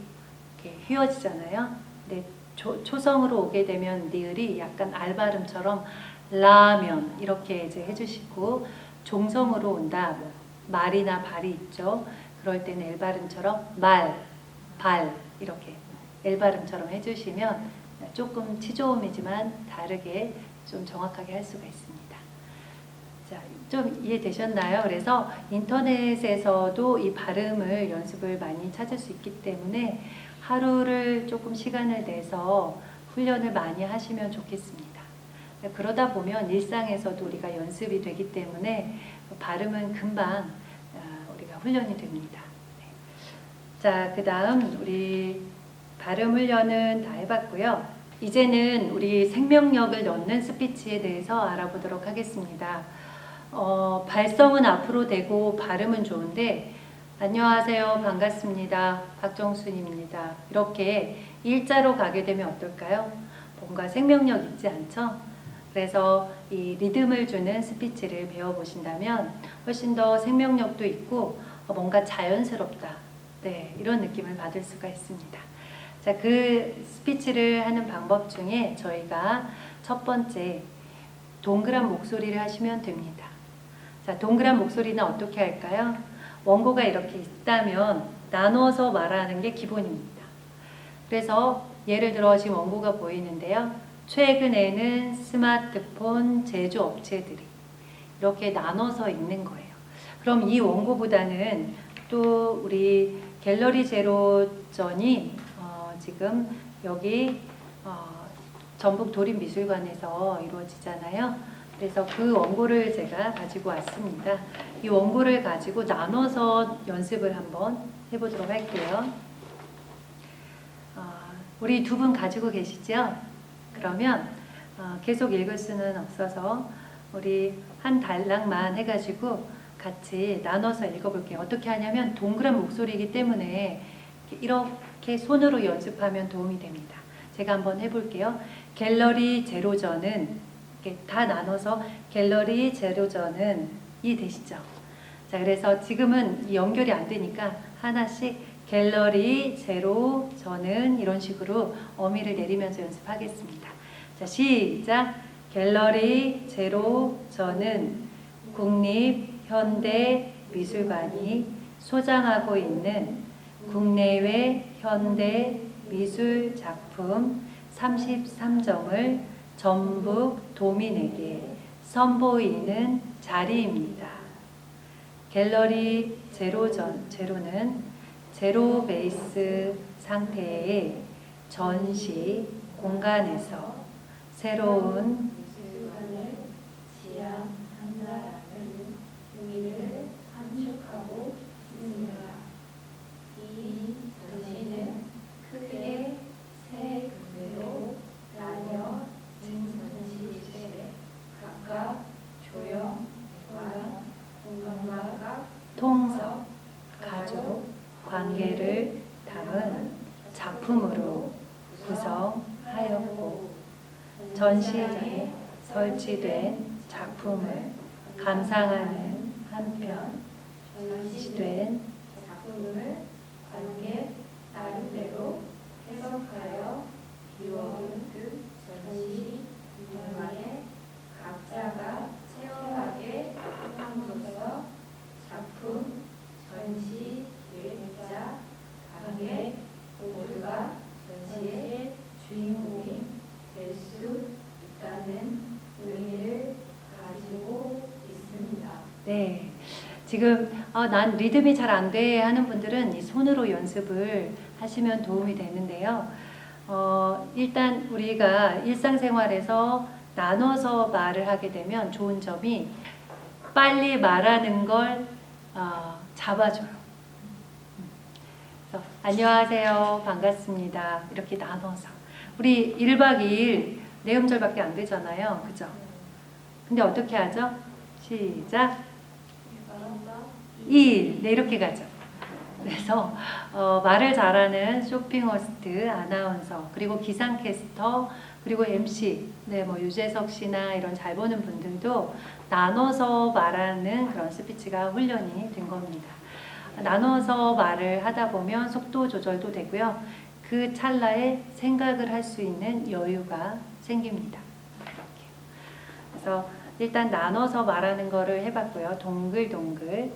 Speaker 2: 이렇게 휘어지잖아요. 근데 초성으로 오게 되면 리을이 약간 알 발음처럼 라면 이렇게 이제 해주시고 종성으로 온다. 뭐 말이나 발이 있죠. 그럴 때는 엘 발음처럼 말, 발 이렇게 엘 발음처럼 해주시면 조금 치조음이지만 다르게 좀 정확하게 할 수가 있습니다. 자, 좀 이해되셨나요? 그래서 인터넷에서도 이 발음을 연습을 많이 찾을 수 있기 때문에 하루를 조금 시간을 내서 훈련을 많이 하시면 좋겠습니다. 그러다 보면 일상에서도 우리가 연습이 되기 때문에 발음은 금방 우리가 훈련이 됩니다. 네. 자, 그 다음 우리 발음 훈련은 다 해봤고요. 이제는 우리 생명력을 넣는 스피치에 대해서 알아보도록 하겠습니다. 발성은 앞으로 되고 발음은 좋은데 안녕하세요, 반갑습니다, 박정순입니다. 이렇게 일자로 가게 되면 어떨까요? 뭔가 생명력 있지 않죠? 그래서 이 리듬을 주는 스피치를 배워보신다면 훨씬 더 생명력도 있고 뭔가 자연스럽다. 네, 이런 느낌을 받을 수가 있습니다. 자, 그 스피치를 하는 방법 중에 저희가 첫 번째 동그란 목소리를 하시면 됩니다. 자, 동그란 목소리는 어떻게 할까요? 원고가 이렇게 있다면 나눠서 말하는 게 기본입니다. 그래서 예를 들어 지금 원고가 보이는데요. 최근에는 스마트폰 제조업체들이 이렇게 나눠서 읽는 거예요. 그럼 이 원고보다는 또 우리 갤러리 제로전이 지금 여기 전북 도립미술관에서 이루어지잖아요. 그래서 그 원고를 제가 가지고 왔습니다. 이 원고를 가지고 나눠서 연습을 한번 해보도록 할게요. 우리 두 분 가지고 계시죠? 그러면 계속 읽을 수는 없어서 우리 한 단락만 해가지고 같이 나눠서 읽어볼게요. 어떻게 하냐면 동그란 목소리이기 때문에 이렇게 손으로 연습하면 도움이 됩니다. 제가 한번 해볼게요. 갤러리 제로전은 이렇게 다 나눠서 갤러리 제로전은 이해되시죠? 자, 그래서 지금은 연결이 안 되니까 하나씩 갤러리 제로전은 이런 식으로 어미를 내리면서 연습하겠습니다. 자, 시작. 갤러리 제로전은 국립현대미술관이 소장하고 있는 국내외 현대 미술 작품 33점을 전북 도민에게 선보이는 자리입니다. 갤러리 제로는 제로 베이스 상태의 전시 공간에서 새로운
Speaker 4: 미술관을 지향한다라는 의미를 함축하고 있습니다. 이 전시는 크게 세 군데로 나뉘어진 전시실에 각각 조형, 공간과
Speaker 2: 통서, 가족, 관계를 담은 작품으로 구성하였고 전시장에 설치된 작품을 감상하는 한편 전시된
Speaker 4: 작품을 관객 나름대로 해석하여 비워온 그 전시 공간에 각자가 체험하게 함으로써 작품, 전시 기획자, 관객 모두가 전시의 주인공이 될 수 있다는 의미를 가지고 있습니다.
Speaker 2: 네, 지금 난 리듬이 잘 안 돼 하는 분들은 이 손으로 연습을 하시면 도움이 되는데요. 일단 우리가 일상생활에서 나눠서 말을 하게 되면 좋은 점이 빨리 말하는 걸 잡아줘요. 그래서 안녕하세요, 반갑습니다. 이렇게 나눠서 우리 1박 2일 네 음절밖에 안 되잖아요, 그죠? 근데 어떻게 하죠? 시작. 2일. 네, 이렇게 가죠. 그래서 말을 잘하는 쇼핑호스트, 아나운서, 그리고 기상캐스터, 그리고 MC, 네, 뭐 유재석 씨나 이런 잘 보는 분들도 나눠서 말하는 그런 스피치가 훈련이 된 겁니다. 나눠서 말을 하다 보면 속도 조절도 되고요. 그 찰나에 생각을 할 수 있는 여유가 생깁니다. 이렇게. 그래서 일단 나눠서 말하는 거를 해봤고요. 동글동글.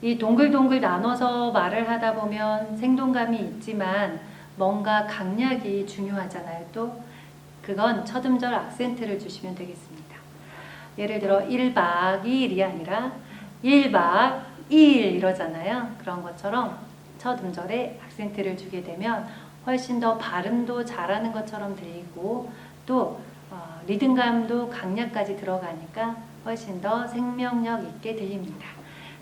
Speaker 2: 이 동글동글 나눠서 말을 하다 보면 생동감이 있지만 뭔가 강약이 중요하잖아요. 또 그건 첫 음절 악센트를 주시면 되겠습니다. 예를 들어 1박 2일이 아니라 1박 2일 이러잖아요. 그런 것처럼 첫 음절에 악센트를 주게 되면 훨씬 더 발음도 잘하는 것처럼 들리고 또 리듬감도 강약까지 들어가니까 훨씬 더 생명력 있게 들립니다.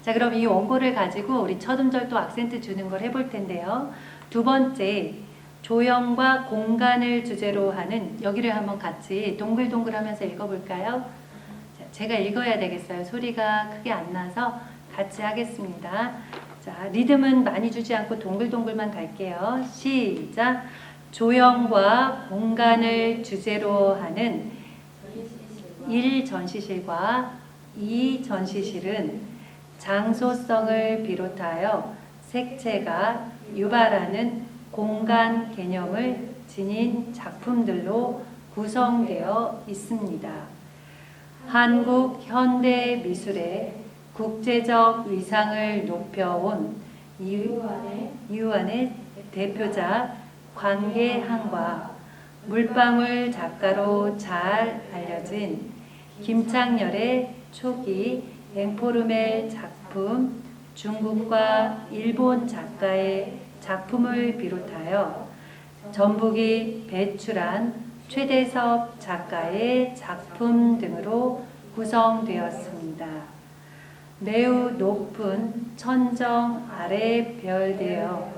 Speaker 2: 자, 그럼 이 원고를 가지고 우리 첫 음절도 악센트 주는 걸 해볼 텐데요. 두 번째, 조형과 공간을 주제로 하는 여기를 한번 같이 동글동글 하면서 읽어볼까요? 자, 제가 읽어야 되겠어요. 소리가 크게 안 나서 같이 하겠습니다. 자, 리듬은 많이 주지 않고 동글동글만 갈게요. 시작! 조형과 공간을 주제로 하는 1 전시실과 2 전시실은 장소성을 비롯하여 색채가 유발하는 공간 개념을 지닌 작품들로 구성되어 있습니다. 한국 현대 미술의 국제적 위상을 높여온 이유안의 대표작 관계항과 물방울 작가로 잘 알려진 김창렬의 초기 앵포르멜 작품, 중국과 일본 작가의 작품을 비롯하여 전북이 배출한 최대섭 작가의 작품 등으로 구성되었습니다. 매우 높은 천정 아래 별되어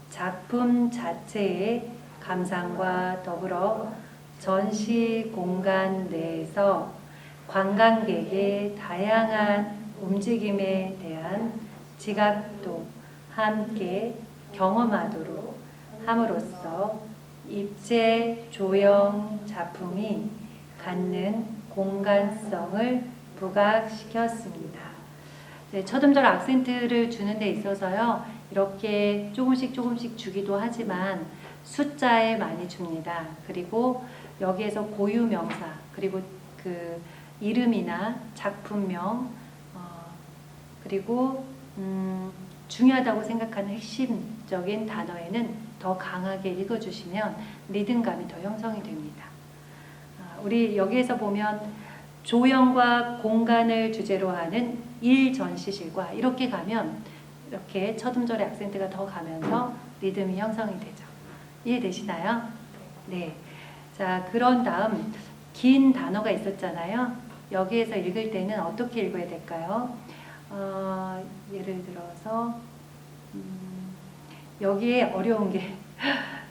Speaker 2: 작품 자체의 감상과 더불어 전시 공간 내에서 관광객의 다양한 움직임에 대한 지각도 함께 경험하도록 함으로써 입체 조형 작품이 갖는 공간성을 부각시켰습니다. 네, 첫 음절 악센트를 주는 데 있어서요, 이렇게 조금씩 주기도 하지만 숫자에 많이 줍니다. 그리고 여기에서 고유 명사, 그리고 그 이름이나 작품명, 그리고 중요하다고 생각하는 핵심적인 단어에는 더 강하게 읽어주시면 리듬감이 더 형성이 됩니다. 우리 여기에서 보면 조형과 공간을 주제로 하는 일전시실과 이렇게 가면 이렇게 첫 음절의 악센트가 더 가면서 리듬이 형성이 되죠. 이해되시나요? 네. 자, 그런 다음 긴 단어가 있었잖아요. 여기에서 읽을 때는 어떻게 읽어야 될까요? 예를 들어서 여기에 어려운 게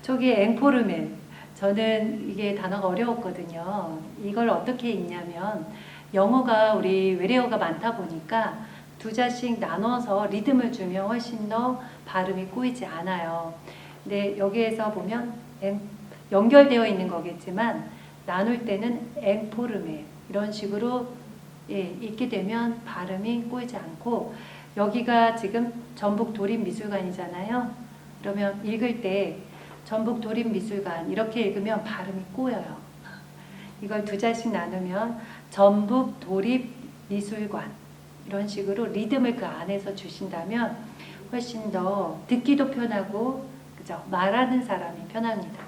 Speaker 2: 저기에 앵포르맨, 저는 이게 단어가 어려웠거든요. 이걸 어떻게 읽냐면 영어가 우리 외래어가 많다 보니까 두 자씩 나눠서 리듬을 주면 훨씬 더 발음이 꼬이지 않아요. 근데 여기에서 보면 연결되어 있는 거겠지만 나눌 때는 앵포르맨 이런 식으로 읽게 되면 발음이 꼬이지 않고, 여기가 지금 전북 도립미술관이잖아요. 그러면 읽을 때 전북 도립미술관 이렇게 읽으면 발음이 꼬여요. 이걸 두 자씩 나누면 전북 도립미술관 이런 식으로 리듬을 그 안에서 주신다면 훨씬 더 듣기도 편하고, 그죠? 말하는 사람이 편합니다.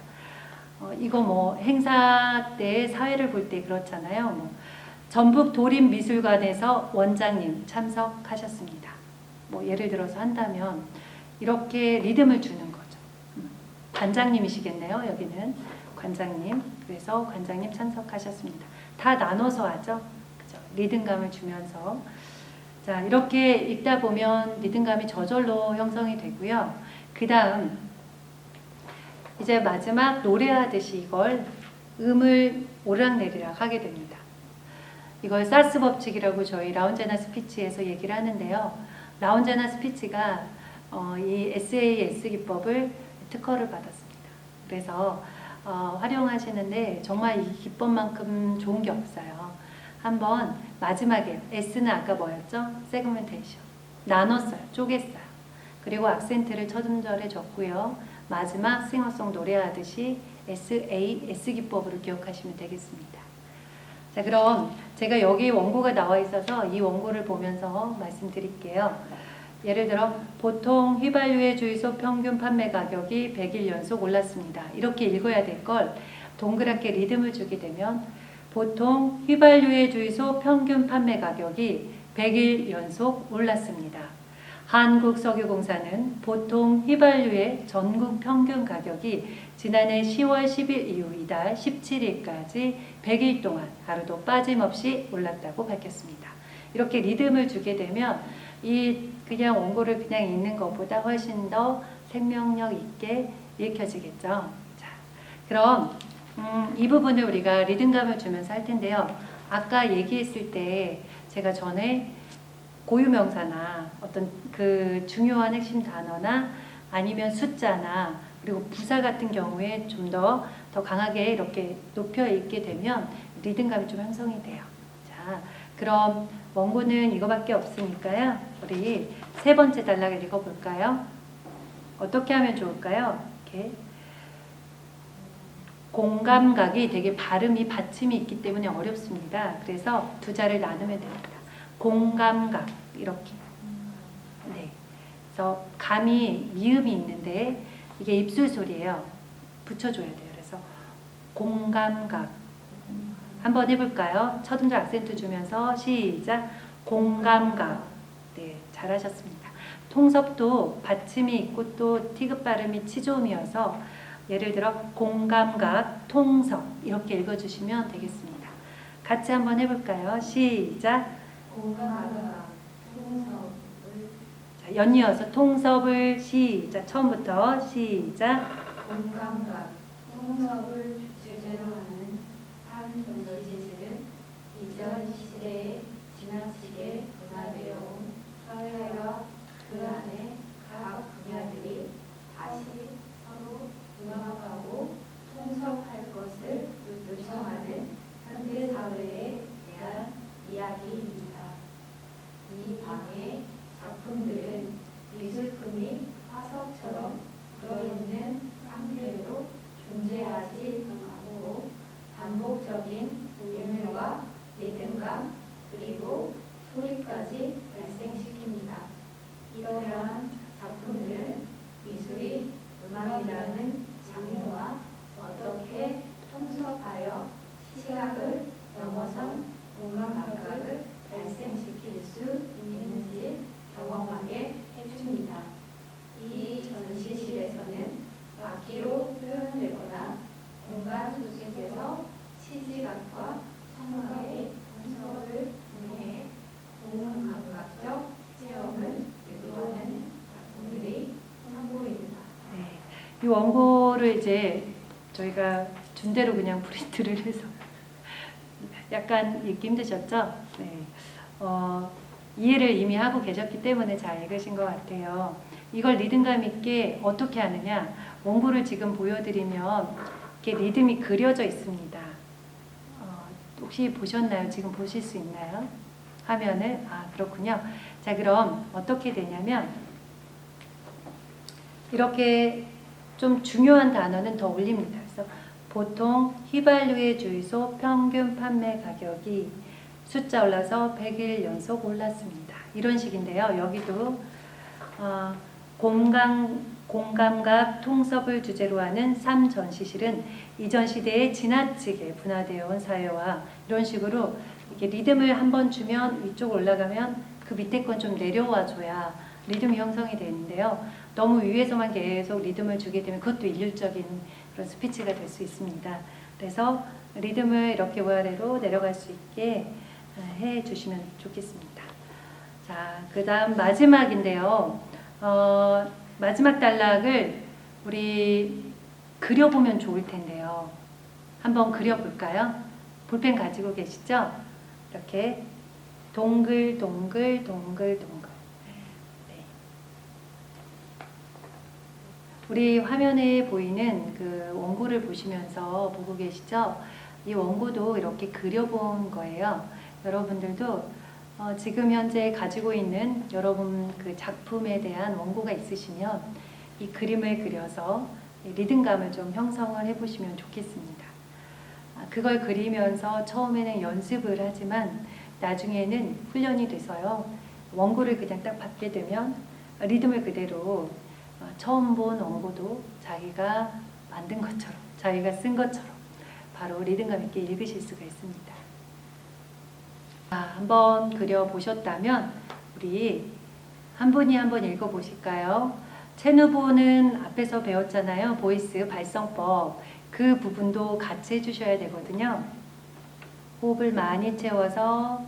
Speaker 2: 이거 뭐 행사 때 사회를 볼 때 그렇잖아요. 뭐 전북 도립미술관에서 원장님 참석하셨습니다. 뭐 예를 들어서 한다면 이렇게 리듬을 주는 거죠. 관장님이시겠네요. 여기는 관장님. 그래서 관장님 참석하셨습니다. 다 나눠서 하죠. 그죠? 리듬감을 주면서. 자, 이렇게 읽다 보면 리듬감이 저절로 형성이 되고요. 그 다음 이제 마지막 노래하듯이 이걸 음을 오르락내리락 하게 됩니다. 이걸 사스 법칙이라고 저희 라운제나 스피치에서 얘기를 하는데요. 라운제나 스피치가 이 SAS 기법을 특허를 받았습니다. 그래서 활용하시는데 정말 이 기법만큼 좋은 게 없어요. 한번 마지막에 S는 아까 뭐였죠? 세그멘테이션. 나눴어요. 쪼갰어요. 그리고 악센트를 첫 음절에 줬고요. 마지막 싱어송 노래하듯이 SAS 기법으로 기억하시면 되겠습니다. 자, 그럼 제가 여기 원고가 나와 있어서 이 원고를 보면서 말씀드릴게요. 예를 들어 보통 휘발유의 주유소 평균 판매 가격이 100일 연속 올랐습니다. 이렇게 읽어야 될 걸 동그랗게 리듬을 주게 되면 보통 휘발유의 주유소 평균 판매 가격이 100일 연속 올랐습니다. 한국석유공사는 보통 휘발유의 전국 평균 가격이 지난해 10월 10일 이후 이달 17일까지 100일 동안 하루도 빠짐없이 올랐다고 밝혔습니다. 이렇게 리듬을 주게 되면 이 그냥 원고를 그냥 읽는 것보다 훨씬 더 생명력 있게 읽혀지겠죠. 자, 그럼 이 부분을 우리가 리듬감을 주면서 할 텐데요. 아까 얘기했을 때 제가 전에 고유명사나 어떤 그 중요한 핵심 단어나 아니면 숫자나 그리고 부사 같은 경우에 좀 더 강하게 이렇게 높여 읽게 되면 리듬감이 좀 형성이 돼요. 자, 그럼 원고는 이거밖에 없으니까요. 우리 세 번째 단락을 읽어볼까요? 어떻게 하면 좋을까요? 이렇게 공감각이 되게 발음이 받침이 있기 때문에 어렵습니다. 그래서 두 자를 나누면 됩니다. 공감각 이렇게. 네. 그래서 감이 미음이 있는데 이게 입술 소리예요. 붙여줘야 돼요. 그래서 공감각. 한번 해볼까요? 첫 음절 악센트 주면서 시작. 공감각. 네, 잘하셨습니다. 통섭도 받침이 있고 또 티귿 발음이 치조음이어서 예를 들어 공감각, 통섭 이렇게 읽어주시면 되겠습니다. 같이 한번 해볼까요? 시작.
Speaker 4: 공감각, 통섭을
Speaker 2: 자, 연이어서 통섭을 시작. 처음부터 시작.
Speaker 4: 공감각, 통섭을 주제로 하는 한 전시실은 이전 시대에 지나치게 분화되어 온 사회와 그 안에 각 분야들이 다시 서로 융합하고 통섭할 것을 요청하는 현대 사회에 대한 이야기입니다. 이 방의 작품들은 미술품이 화석처럼 들어있는 상태로 존재하지 않고 반복적인 유물과 리듬감 그리고 소리까지 발생시킵니다. 이러한 작품들은 미술이 음악이라는 장르와 어떻게 통섭하여 시각을 넘어선 공간 감각을 발생시킬 수 있는지 경험하게 해줍니다. 이 전시실에서는 악기로 표현되거나 공간 속에서 시지각과 청각의 통섭을 통해 공감각적 체험을 유도하는 작품들이 선보입니다.
Speaker 2: 네, 이 원고를 이제 저희가 준 대로 그냥 프린트를 해서 약간 읽기 힘드셨죠? 네. 이해를 이미 하고 계셨기 때문에 잘 읽으신 것 같아요. 이걸 리듬감 있게 어떻게 하느냐? 원고를 지금 보여드리면 이렇게 리듬이 그려져 있습니다. 혹시 보셨나요? 지금 보실 수 있나요? 화면을? 아, 그렇군요. 자, 그럼 어떻게 되냐면 이렇게 좀 중요한 단어는 더 올립니다. 그래서 보통 휘발유의 주유소 평균 판매 가격이 숫자 올라서 100일 연속 올랐습니다. 이런 식인데요. 여기도 공감각 통섭을 주제로 하는 3전시실은 이전 시대에 지나치게 분화되어 온 사회와 이런 식으로 이렇게 리듬을 한번 주면 위쪽 올라가면 그 밑에 건 좀 내려와 줘야 리듬이 형성이 되는데요. 너무 위에서만 계속 리듬을 주게 되면 그것도 일률적인 그런 스피치가 될 수 있습니다. 그래서 리듬을 이렇게 위아래로 내려갈 수 있게 해 주시면 좋겠습니다. 자, 그 다음 마지막인데요. 마지막 단락을 우리 그려보면 좋을 텐데요. 한번 그려볼까요? 볼펜 가지고 계시죠? 이렇게 동글동글 동글동글. 네. 우리 화면에 보이는 그 원고를 보시면서 보고 계시죠? 이 원고도 이렇게 그려본 거예요. 여러분들도 지금 현재 가지고 있는 여러분 그 작품에 대한 원고가 있으시면 이 그림을 그려서 리듬감을 좀 형성을 해보시면 좋겠습니다. 그걸 그리면서 처음에는 연습을 하지만 나중에는 훈련이 돼서요. 원고를 그냥 딱 받게 되면 리듬을 그대로 처음 본 원고도 자기가 만든 것처럼, 자기가 쓴 것처럼 바로 리듬감 있게 읽으실 수가 있습니다. 한번 그려보셨다면 우리 한 분이 한번 읽어보실까요? 체누보는 앞에서 배웠잖아요. 보이스 발성법. 그 부분도 같이 해주셔야 되거든요. 호흡을 많이 채워서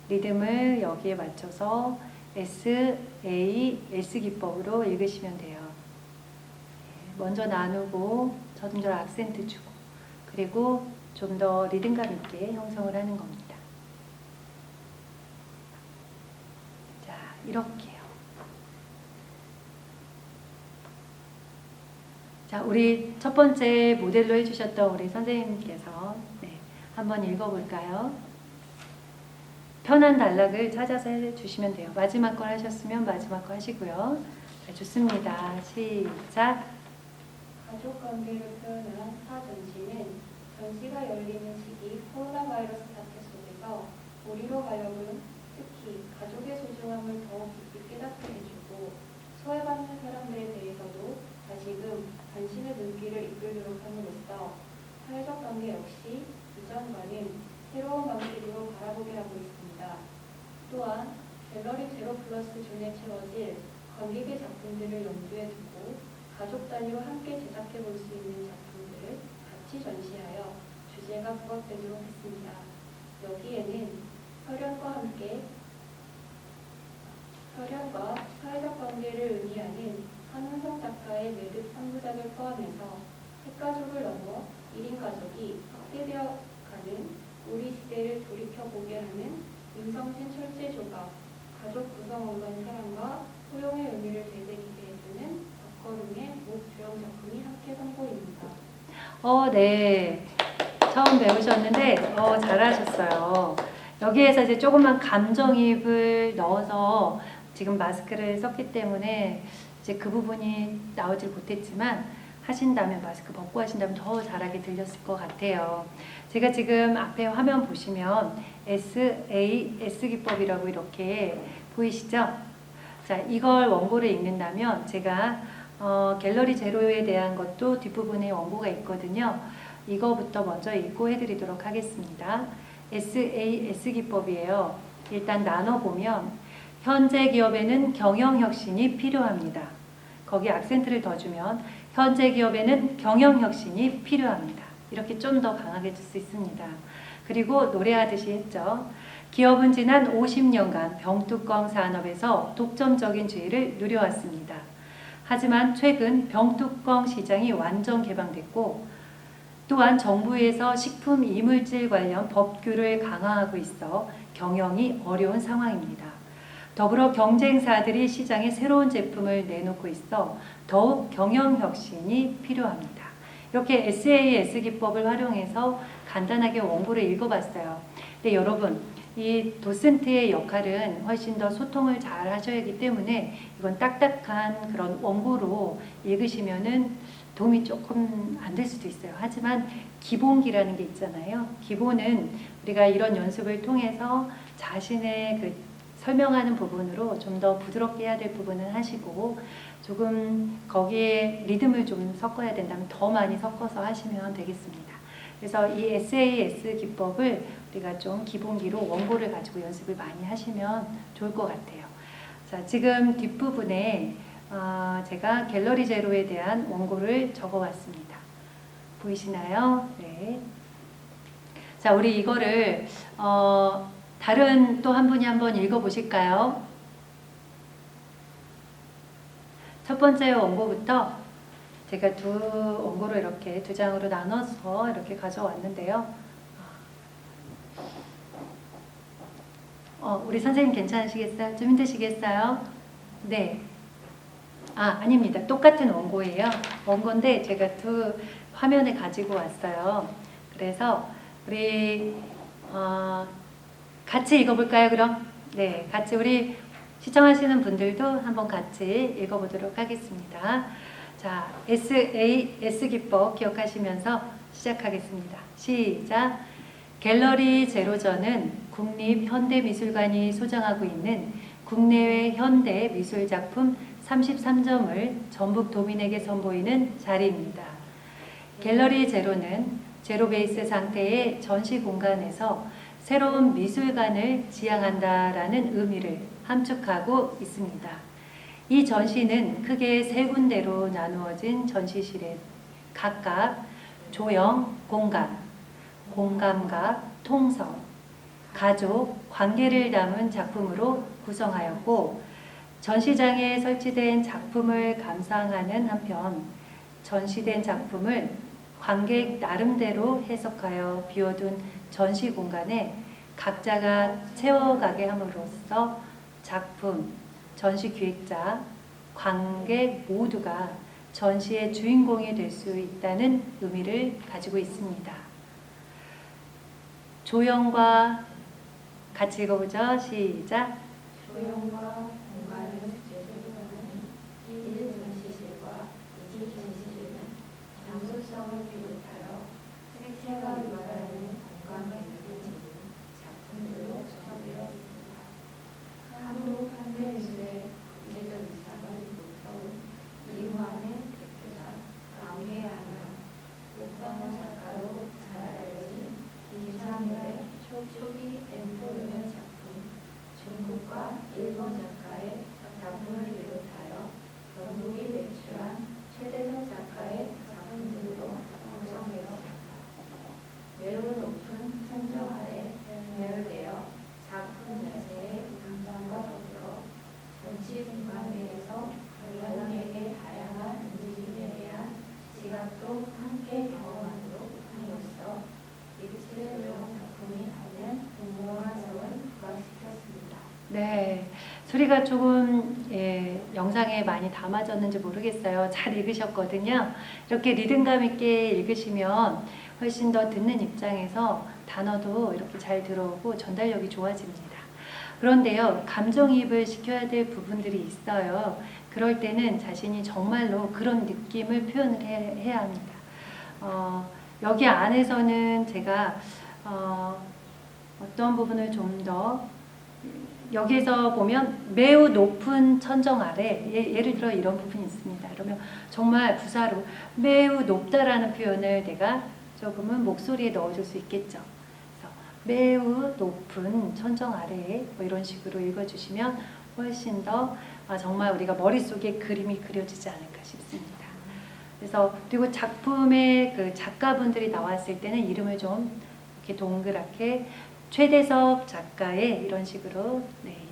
Speaker 2: 리듬을 여기에 맞춰서 S, A, S 기법으로 읽으시면 돼요. 먼저 나누고 저음절 악센트 주고 그리고 좀 더 리듬감 있게 형성을 하는 겁니다. 자, 이렇게요. 자, 우리 첫 번째 모델로 해주셨던 우리 선생님께서 한번 읽어볼까요? 편한 단락을 찾아서 해주시면 돼요. 마지막 걸 하셨으면 마지막 거 하시고요. 네, 좋습니다. 시작.
Speaker 3: 가족관계를 표현한 타 전시는 전시가 열리는 시기 코로나 바이러스 사태 속에서 우리로 하여금 특히 가족의 소중함을 더 깊이 깨닫게 해주고 소외받는 사람들에 대해서도 다시금 관심의 눈길을 이끌도록 함으로써 사회적 관계 역시 이전과는 새로운 방식으로 바라보게 하고 있습니다. 또한 갤러리 제로 플러스 존에 채워질 관객의 작품들을 염두에 두고 가족 단위로 함께 제작해 볼 수 있는 작품들을 같이 전시하여 주제가 부각되도록 했습니다. 여기에는 혈연과 사회적 관계를 의미하는 한은성 작가의 매듭 3부작을 포함해서 핵가족을 넘어 1인 가족이 확대되어가는 우리 시대를 돌이켜보게 하는 윤성신 철제 조각, 가족 구성원과의 사랑과 포용의 의미를 되새기게 해주는 덕거름의 목 조형 작품이 함께 선보입니다.
Speaker 2: 네. 처음 배우셨는데 잘하셨어요. 여기에서 이제 조금만 감정이입을 넣어서 지금 마스크를 썼기 때문에 이제 그 부분이 나오질 못했지만 하신다면 마스크 벗고 하신다면 더 잘하게 들렸을 것 같아요. 제가 지금 앞에 화면 보시면 SAS 기법이라고 이렇게 보이시죠? 자, 이걸 원고를 읽는다면 제가 갤러리 제로에 대한 것도 뒷부분에 원고가 있거든요. 이거부터 먼저 읽고 해드리도록 하겠습니다. SAS 기법이에요. 일단 나눠보면 현재 기업에는 경영혁신이 필요합니다. 거기 악센트를 더 주면 현재 기업에는 경영혁신이 필요합니다. 이렇게 좀 더 강하게 줄 수 있습니다. 그리고 노래하듯이 했죠. 기업은 지난 50년간 병뚜껑 산업에서 독점적인 지위를 누려왔습니다. 하지만 최근 병뚜껑 시장이 완전 개방됐고 또한 정부에서 식품 이물질 관련 법규를 강화하고 있어 경영이 어려운 상황입니다. 더불어 경쟁사들이 시장에 새로운 제품을 내놓고 있어 더욱 경영혁신이 필요합니다. 이렇게 SAS 기법을 활용해서 간단하게 원고를 읽어봤어요. 근데 여러분, 이 도슨트의 역할은 훨씬 더 소통을 잘 하셔야 하기 때문에 이건 딱딱한 그런 원고로 읽으시면은 도움이 조금 안 될 수도 있어요. 하지만 기본기라는 게 있잖아요. 기본은 우리가 이런 연습을 통해서 자신의 그 설명하는 부분으로 좀 더 부드럽게 해야 될 부분은 하시고 조금 거기에 리듬을 좀 섞어야 된다면 더 많이 섞어서 하시면 되겠습니다. 그래서 이 SAS 기법을 우리가 좀 기본기로 원고를 가지고 연습을 많이 하시면 좋을 것 같아요. 자, 지금 뒷부분에 제가 갤러리 제로에 대한 원고를 적어왔습니다. 보이시나요? 네. 자, 우리 이거를 다른 또 한 분이 한번 읽어보실까요? 첫 번째 원고부터 제가 원고를 이렇게 두 장으로 나눠서 이렇게 가져왔는데요. 우리 선생님 괜찮으시겠어요? 좀 힘드시겠어요? 네. 아닙니다. 똑같은 원고예요. 원고인데 제가 두 화면에 가지고 왔어요. 그래서 우리 같이 읽어볼까요, 그럼? 네, 같이 우리 시청하시는 분들도 한번 같이 읽어보도록 하겠습니다. 자, SAS 기법 기억하시면서 시작하겠습니다. 시작! 갤러리 제로전은 국립현대미술관이 소장하고 있는 국내외 현대 미술작품 33점을 전북 도민에게 선보이는 자리입니다. 갤러리 제로는 제로 베이스 상태의 전시 공간에서 새로운 미술관을 지향한다라는 의미를 함축하고 있습니다. 이 전시는 크게 세 군데로 나누어진 전시실에 각각 조형, 공간, 공감각, 통성, 가족, 관계를 담은 작품으로 구성하였고 전시장에 설치된 작품을 감상하는 한편 전시된 작품을 관객 나름대로 해석하여 비워둔 전시 공간에 각자가 채워가게 함으로써 작품, 전시 기획자, 관객 모두가 전시의 주인공이 될 수 있다는 의미를 가지고 있습니다. 조형과 같이 읽어보죠. 시작.
Speaker 4: 조형과 공간을 제조하는 1일 전시실과 2질 전시실은 장소성을 비롯하여 색채가 유발하는 공간을 이루어지는 작품들로 구성되어 있습니다. 한국 현대미술의 구체적 이상을 높여온 이무환의 대표작 강회하는 옥방호 작가로 잘 알려진 김상열의 초기 엠포르면 작품, 중국과 일본 작가의 작품을 비롯하여 전국이 배출한 최대 것도 함께 경험함으로써 리뷰스의 외형 작품이 하는 공모한 점을 부각시켰습니다.
Speaker 2: 네, 소리가 조금 영상에 많이 담아졌는지 모르겠어요. 잘 읽으셨거든요. 이렇게 리듬감 있게 읽으시면 훨씬 더 듣는 입장에서 단어도 이렇게 잘 들어오고 전달력이 좋아집니다. 그런데요, 감정이입을 시켜야 될 부분들이 있어요. 그럴 때는 자신이 정말로 그런 느낌을 표현을 해야 합니다. 여기 안에서는 제가 어떤 부분을 좀 더 여기에서 보면 매우 높은 천정 아래 예를 들어 이런 부분이 있습니다. 그러면 정말 부사로 매우 높다라는 표현을 내가 조금은 목소리에 넣어줄 수 있겠죠. 그래서 매우 높은 천정 아래에 뭐 이런 식으로 읽어주시면 훨씬 더 정말 우리가 머릿속에 그림이 그려지지 않을까 싶습니다. 그래서 그리고 작품의 그 작가분들이 나왔을 때는 이름을 좀 이렇게 동그랗게 최대섭 작가의 이런 식으로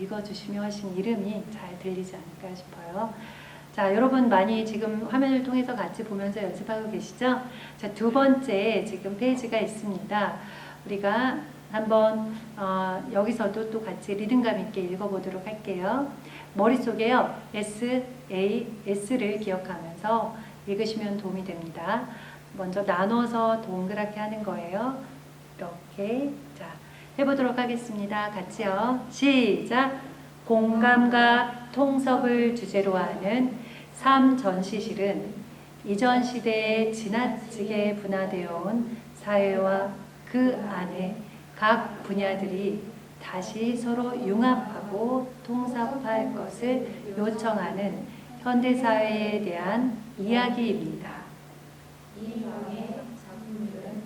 Speaker 2: 읽어주시면 훨씬 이름이 잘 들리지 않을까 싶어요. 자, 여러분 많이 지금 화면을 통해서 같이 보면서 연습하고 계시죠? 자, 두 번째 지금 페이지가 있습니다. 우리가 한번 여기서도 또 같이 리듬감 있게 읽어보도록 할게요. 머릿속에요, S를 기억하면서 읽으시면 도움이 됩니다. 먼저 나눠서 동그랗게 하는 거예요. 이렇게. 자, 해보도록 하겠습니다. 같이요. 시작! 공감과 통섭을 주제로 하는 삼전시실은 이전 시대에 지나치게 분화되어 온 사회와 그 안에 각 분야들이 다시 서로 융합하고 통섭할 것을 요청하는 현대사회에 대한 이야기입니다.
Speaker 4: 이 방의 작품들은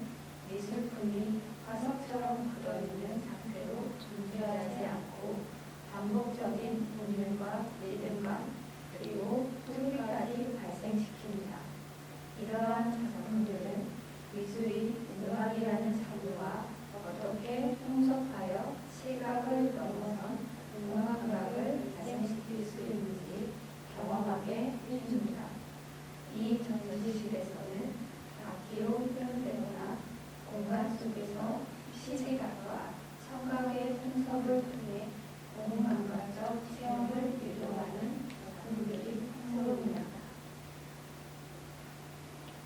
Speaker 4: 미술품이 화석처럼 굳어있는 상태로 존재하지 않고 반복적인 분율과 리듬감 그리고 소리까지 발생시킵니다. 이러한 작품들은 미술이 음악이라는 자료와 어떻게 통섭하여 시각을 넘어선 음악을 발생시킬 수 있는지 경험하게 해줍니다. 이 전시실에서는 악기로 표현되거나 공간 속에서 시각과 청각의 통섭을 통해 공감각적 체험을 유도하는 작품들이 풍부합니다.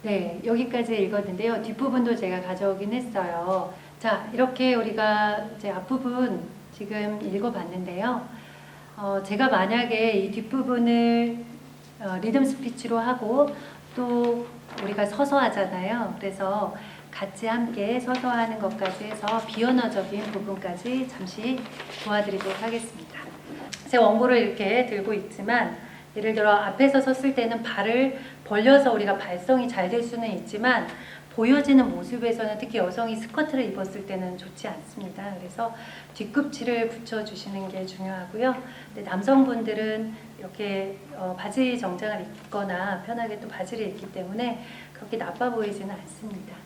Speaker 2: 네, 여기까지 읽었는데요. 뒷부분도 제가 가져오긴 했어요. 자, 이렇게 우리가 이제 앞부분 지금 읽어봤는데요. 제가 만약에 이 뒷부분을 리듬 스피치로 하고 또 우리가 서서 하잖아요. 그래서 같이 함께 서서 하는 것까지 해서 비언어적인 부분까지 잠시 도와드리도록 하겠습니다. 제 원고를 이렇게 들고 있지만 예를 들어 앞에서 섰을 때는 발을 벌려서 우리가 발성이 잘 될 수는 있지만 보여지는 모습에서는 특히 여성이 스커트를 입었을 때는 좋지 않습니다. 그래서 뒤꿈치를 붙여주시는 게 중요하고요. 근데 남성분들은 이렇게 바지 정장을 입거나 편하게 또 바지를 입기 때문에 그렇게 나빠 보이지는 않습니다.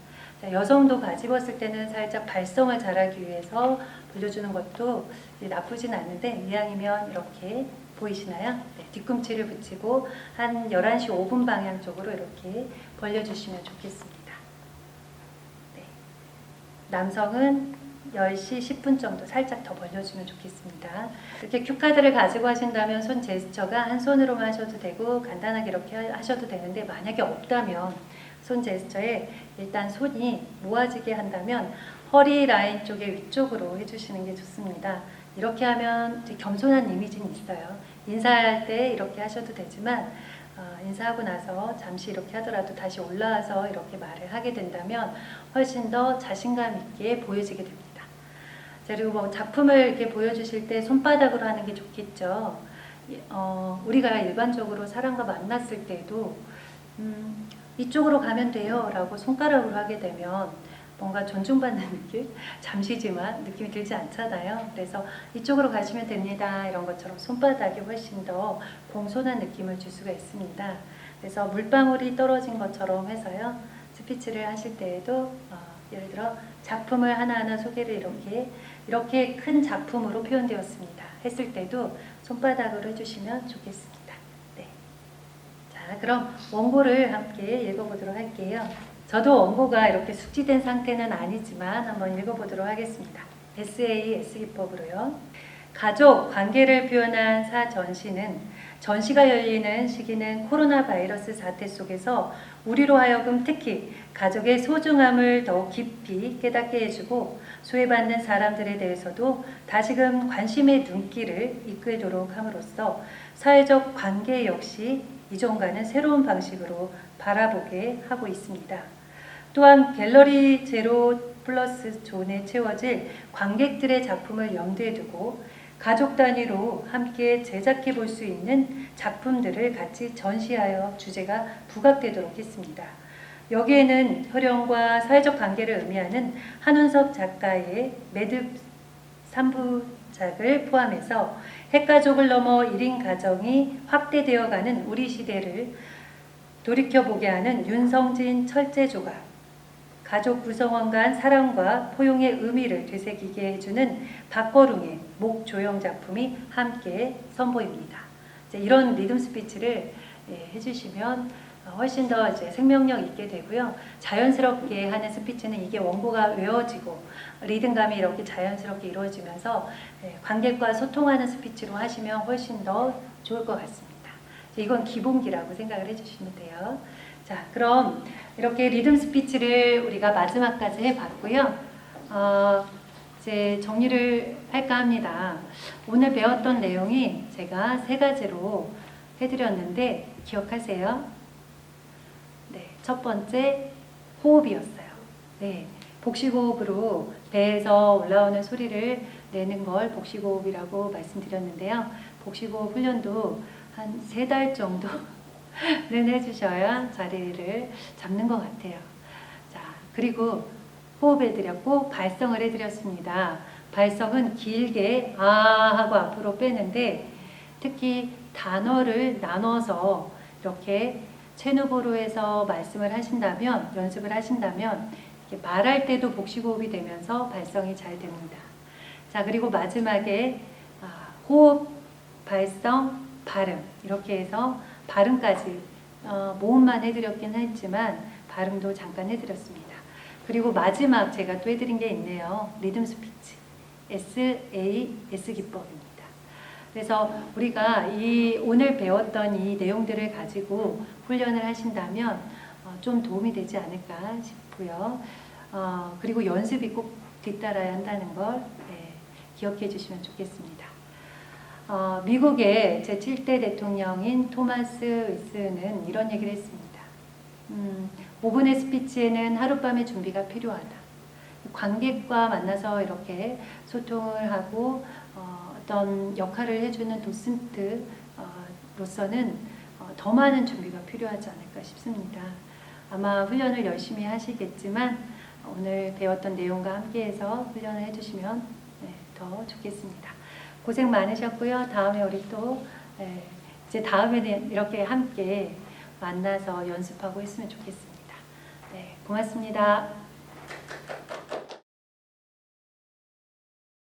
Speaker 2: 자, 여성도 바지 입었을 때는 살짝 발성을 잘하기 위해서 벌려주는 것도 나쁘진 않은데 이왕이면 이렇게 보이시나요? 네, 뒤꿈치를 붙이고 한 11시 5분 방향 쪽으로 이렇게 벌려주시면 좋겠습니다. 네. 남성은 10시 10분 정도 살짝 더 벌려주면 좋겠습니다. 이렇게 큐카드를 가지고 하신다면 손 제스처가 한 손으로만 하셔도 되고 간단하게 이렇게 하셔도 되는데 만약에 없다면 손 제스처에 일단 손이 모아지게 한다면 허리 라인 쪽에 위쪽으로 해주시는 게 좋습니다. 이렇게 하면 겸손한 이미지는 있어요. 인사할 때 이렇게 하셔도 되지만 인사하고 나서 잠시 이렇게 하더라도 다시 올라와서 이렇게 말을 하게 된다면 훨씬 더 자신감 있게 보여지게 됩니다. 자, 그리고 뭐 작품을 이렇게 보여주실 때 손바닥으로 하는 게 좋겠죠. 우리가 일반적으로 사람과 만났을 때도 이쪽으로 가면 돼요 라고 손가락으로 하게 되면 뭔가 존중받는 느낌? 잠시지만 느낌이 들지 않잖아요. 그래서 이쪽으로 가시면 됩니다. 이런 것처럼 손바닥이 훨씬 더 공손한 느낌을 줄 수가 있습니다. 그래서 물방울이 떨어진 것처럼 해서요. 스피치를 하실 때에도 예를 들어 작품을 하나하나 소개를 이렇게 큰 작품으로 표현되었습니다. 했을 때도 손바닥으로 해주시면 좋겠습니다. 네. 자, 자, 그럼 원고를 함께 읽어보도록 할게요. 저도 원고가 이렇게 숙지된 상태는 아니지만 한번 읽어보도록 하겠습니다. SA S기법으로요. 가족 관계를 표현한 사전시는 전시가 열리는 시기는 코로나 바이러스 사태 속에서 우리로 하여금 특히 가족의 소중함을 더욱 깊이 깨닫게 해주고 소외받는 사람들에 대해서도 다시금 관심의 눈길을 이끌도록 함으로써 사회적 관계 역시 이전과는 새로운 방식으로 바라보게 하고 있습니다. 또한 갤러리 제로 플러스 존에 채워질 관객들의 작품을 염두에 두고 가족 단위로 함께 제작해 볼 수 있는 작품들을 같이 전시하여 주제가 부각되도록 했습니다. 여기에는 혈연과 사회적 관계를 의미하는 한운석 작가의 매듭 3부작을 포함해서 핵가족을 넘어 1인 가정이 확대되어가는 우리 시대를 돌이켜보게 하는 윤성진 철제조각, 가족 구성원 간 사랑과 포용의 의미를 되새기게 해주는 박거룽의 목조형 작품이 함께 선보입니다. 이런 리듬 스피치를 해주시면 훨씬 더 이제 생명력 있게 되고요. 자연스럽게 하는 스피치는 이게 원고가 외워지고 리듬감이 이렇게 자연스럽게 이루어지면서 관객과 소통하는 스피치로 하시면 훨씬 더 좋을 것 같습니다. 이건 기본기라고 생각을 해주시면 돼요. 자, 그럼 이렇게 리듬 스피치를 우리가 마지막까지 해봤고요. 이제 정리를 할까 합니다. 오늘 배웠던 내용이 제가 3가지로 해드렸는데 기억하세요? 네, 첫 번째 호흡이었어요. 네, 복식호흡으로 배에서 올라오는 소리를 내는 걸 복식호흡이라고 말씀드렸는데요. 복식호흡 훈련도 한 3달 정도는 해주셔야 자리를 잡는 것 같아요. 자, 그리고 호흡해드렸고 발성을 해드렸습니다. 발성은 길게 아 하고 앞으로 빼는데 특히 단어를 나눠서 이렇게 체누보로 해서 말씀을 하신다면, 연습을 하신다면 이렇게 말할 때도 복식호흡이 되면서 발성이 잘 됩니다. 자, 그리고 마지막에 호흡, 발성, 발음 이렇게 해서 발음까지 모음만 해드렸긴 했지만 발음도 잠깐 해드렸습니다. 그리고 마지막 제가 또 해드린 게 있네요. 리듬 스피치 SA S기법입니다. 그래서 우리가 오늘 배웠던 이 내용들을 가지고 훈련을 하신다면 좀 도움이 되지 않을까 싶고요. 그리고 연습이 꼭 뒤따라야 한다는 걸 기억해 주시면 좋겠습니다. 미국의 제7대 대통령인 토마스 윌슨은 이런 얘기를 했습니다. 5분의 스피치에는 하룻밤의 준비가 필요하다. 관객과 만나서 이렇게 소통을 하고 어떤 역할을 해주는 도슨트로서는 더 많은 준비가 필요하지 않을까 싶습니다. 아마 훈련을 열심히 하시겠지만 오늘 배웠던 내용과 함께해서 훈련을 해주시면 더 좋겠습니다. 고생 많으셨고요. 다음에 우리 또 이제 다음에는 이렇게 함께 만나서 연습하고 했으면 좋겠습니다. 네, 고맙습니다.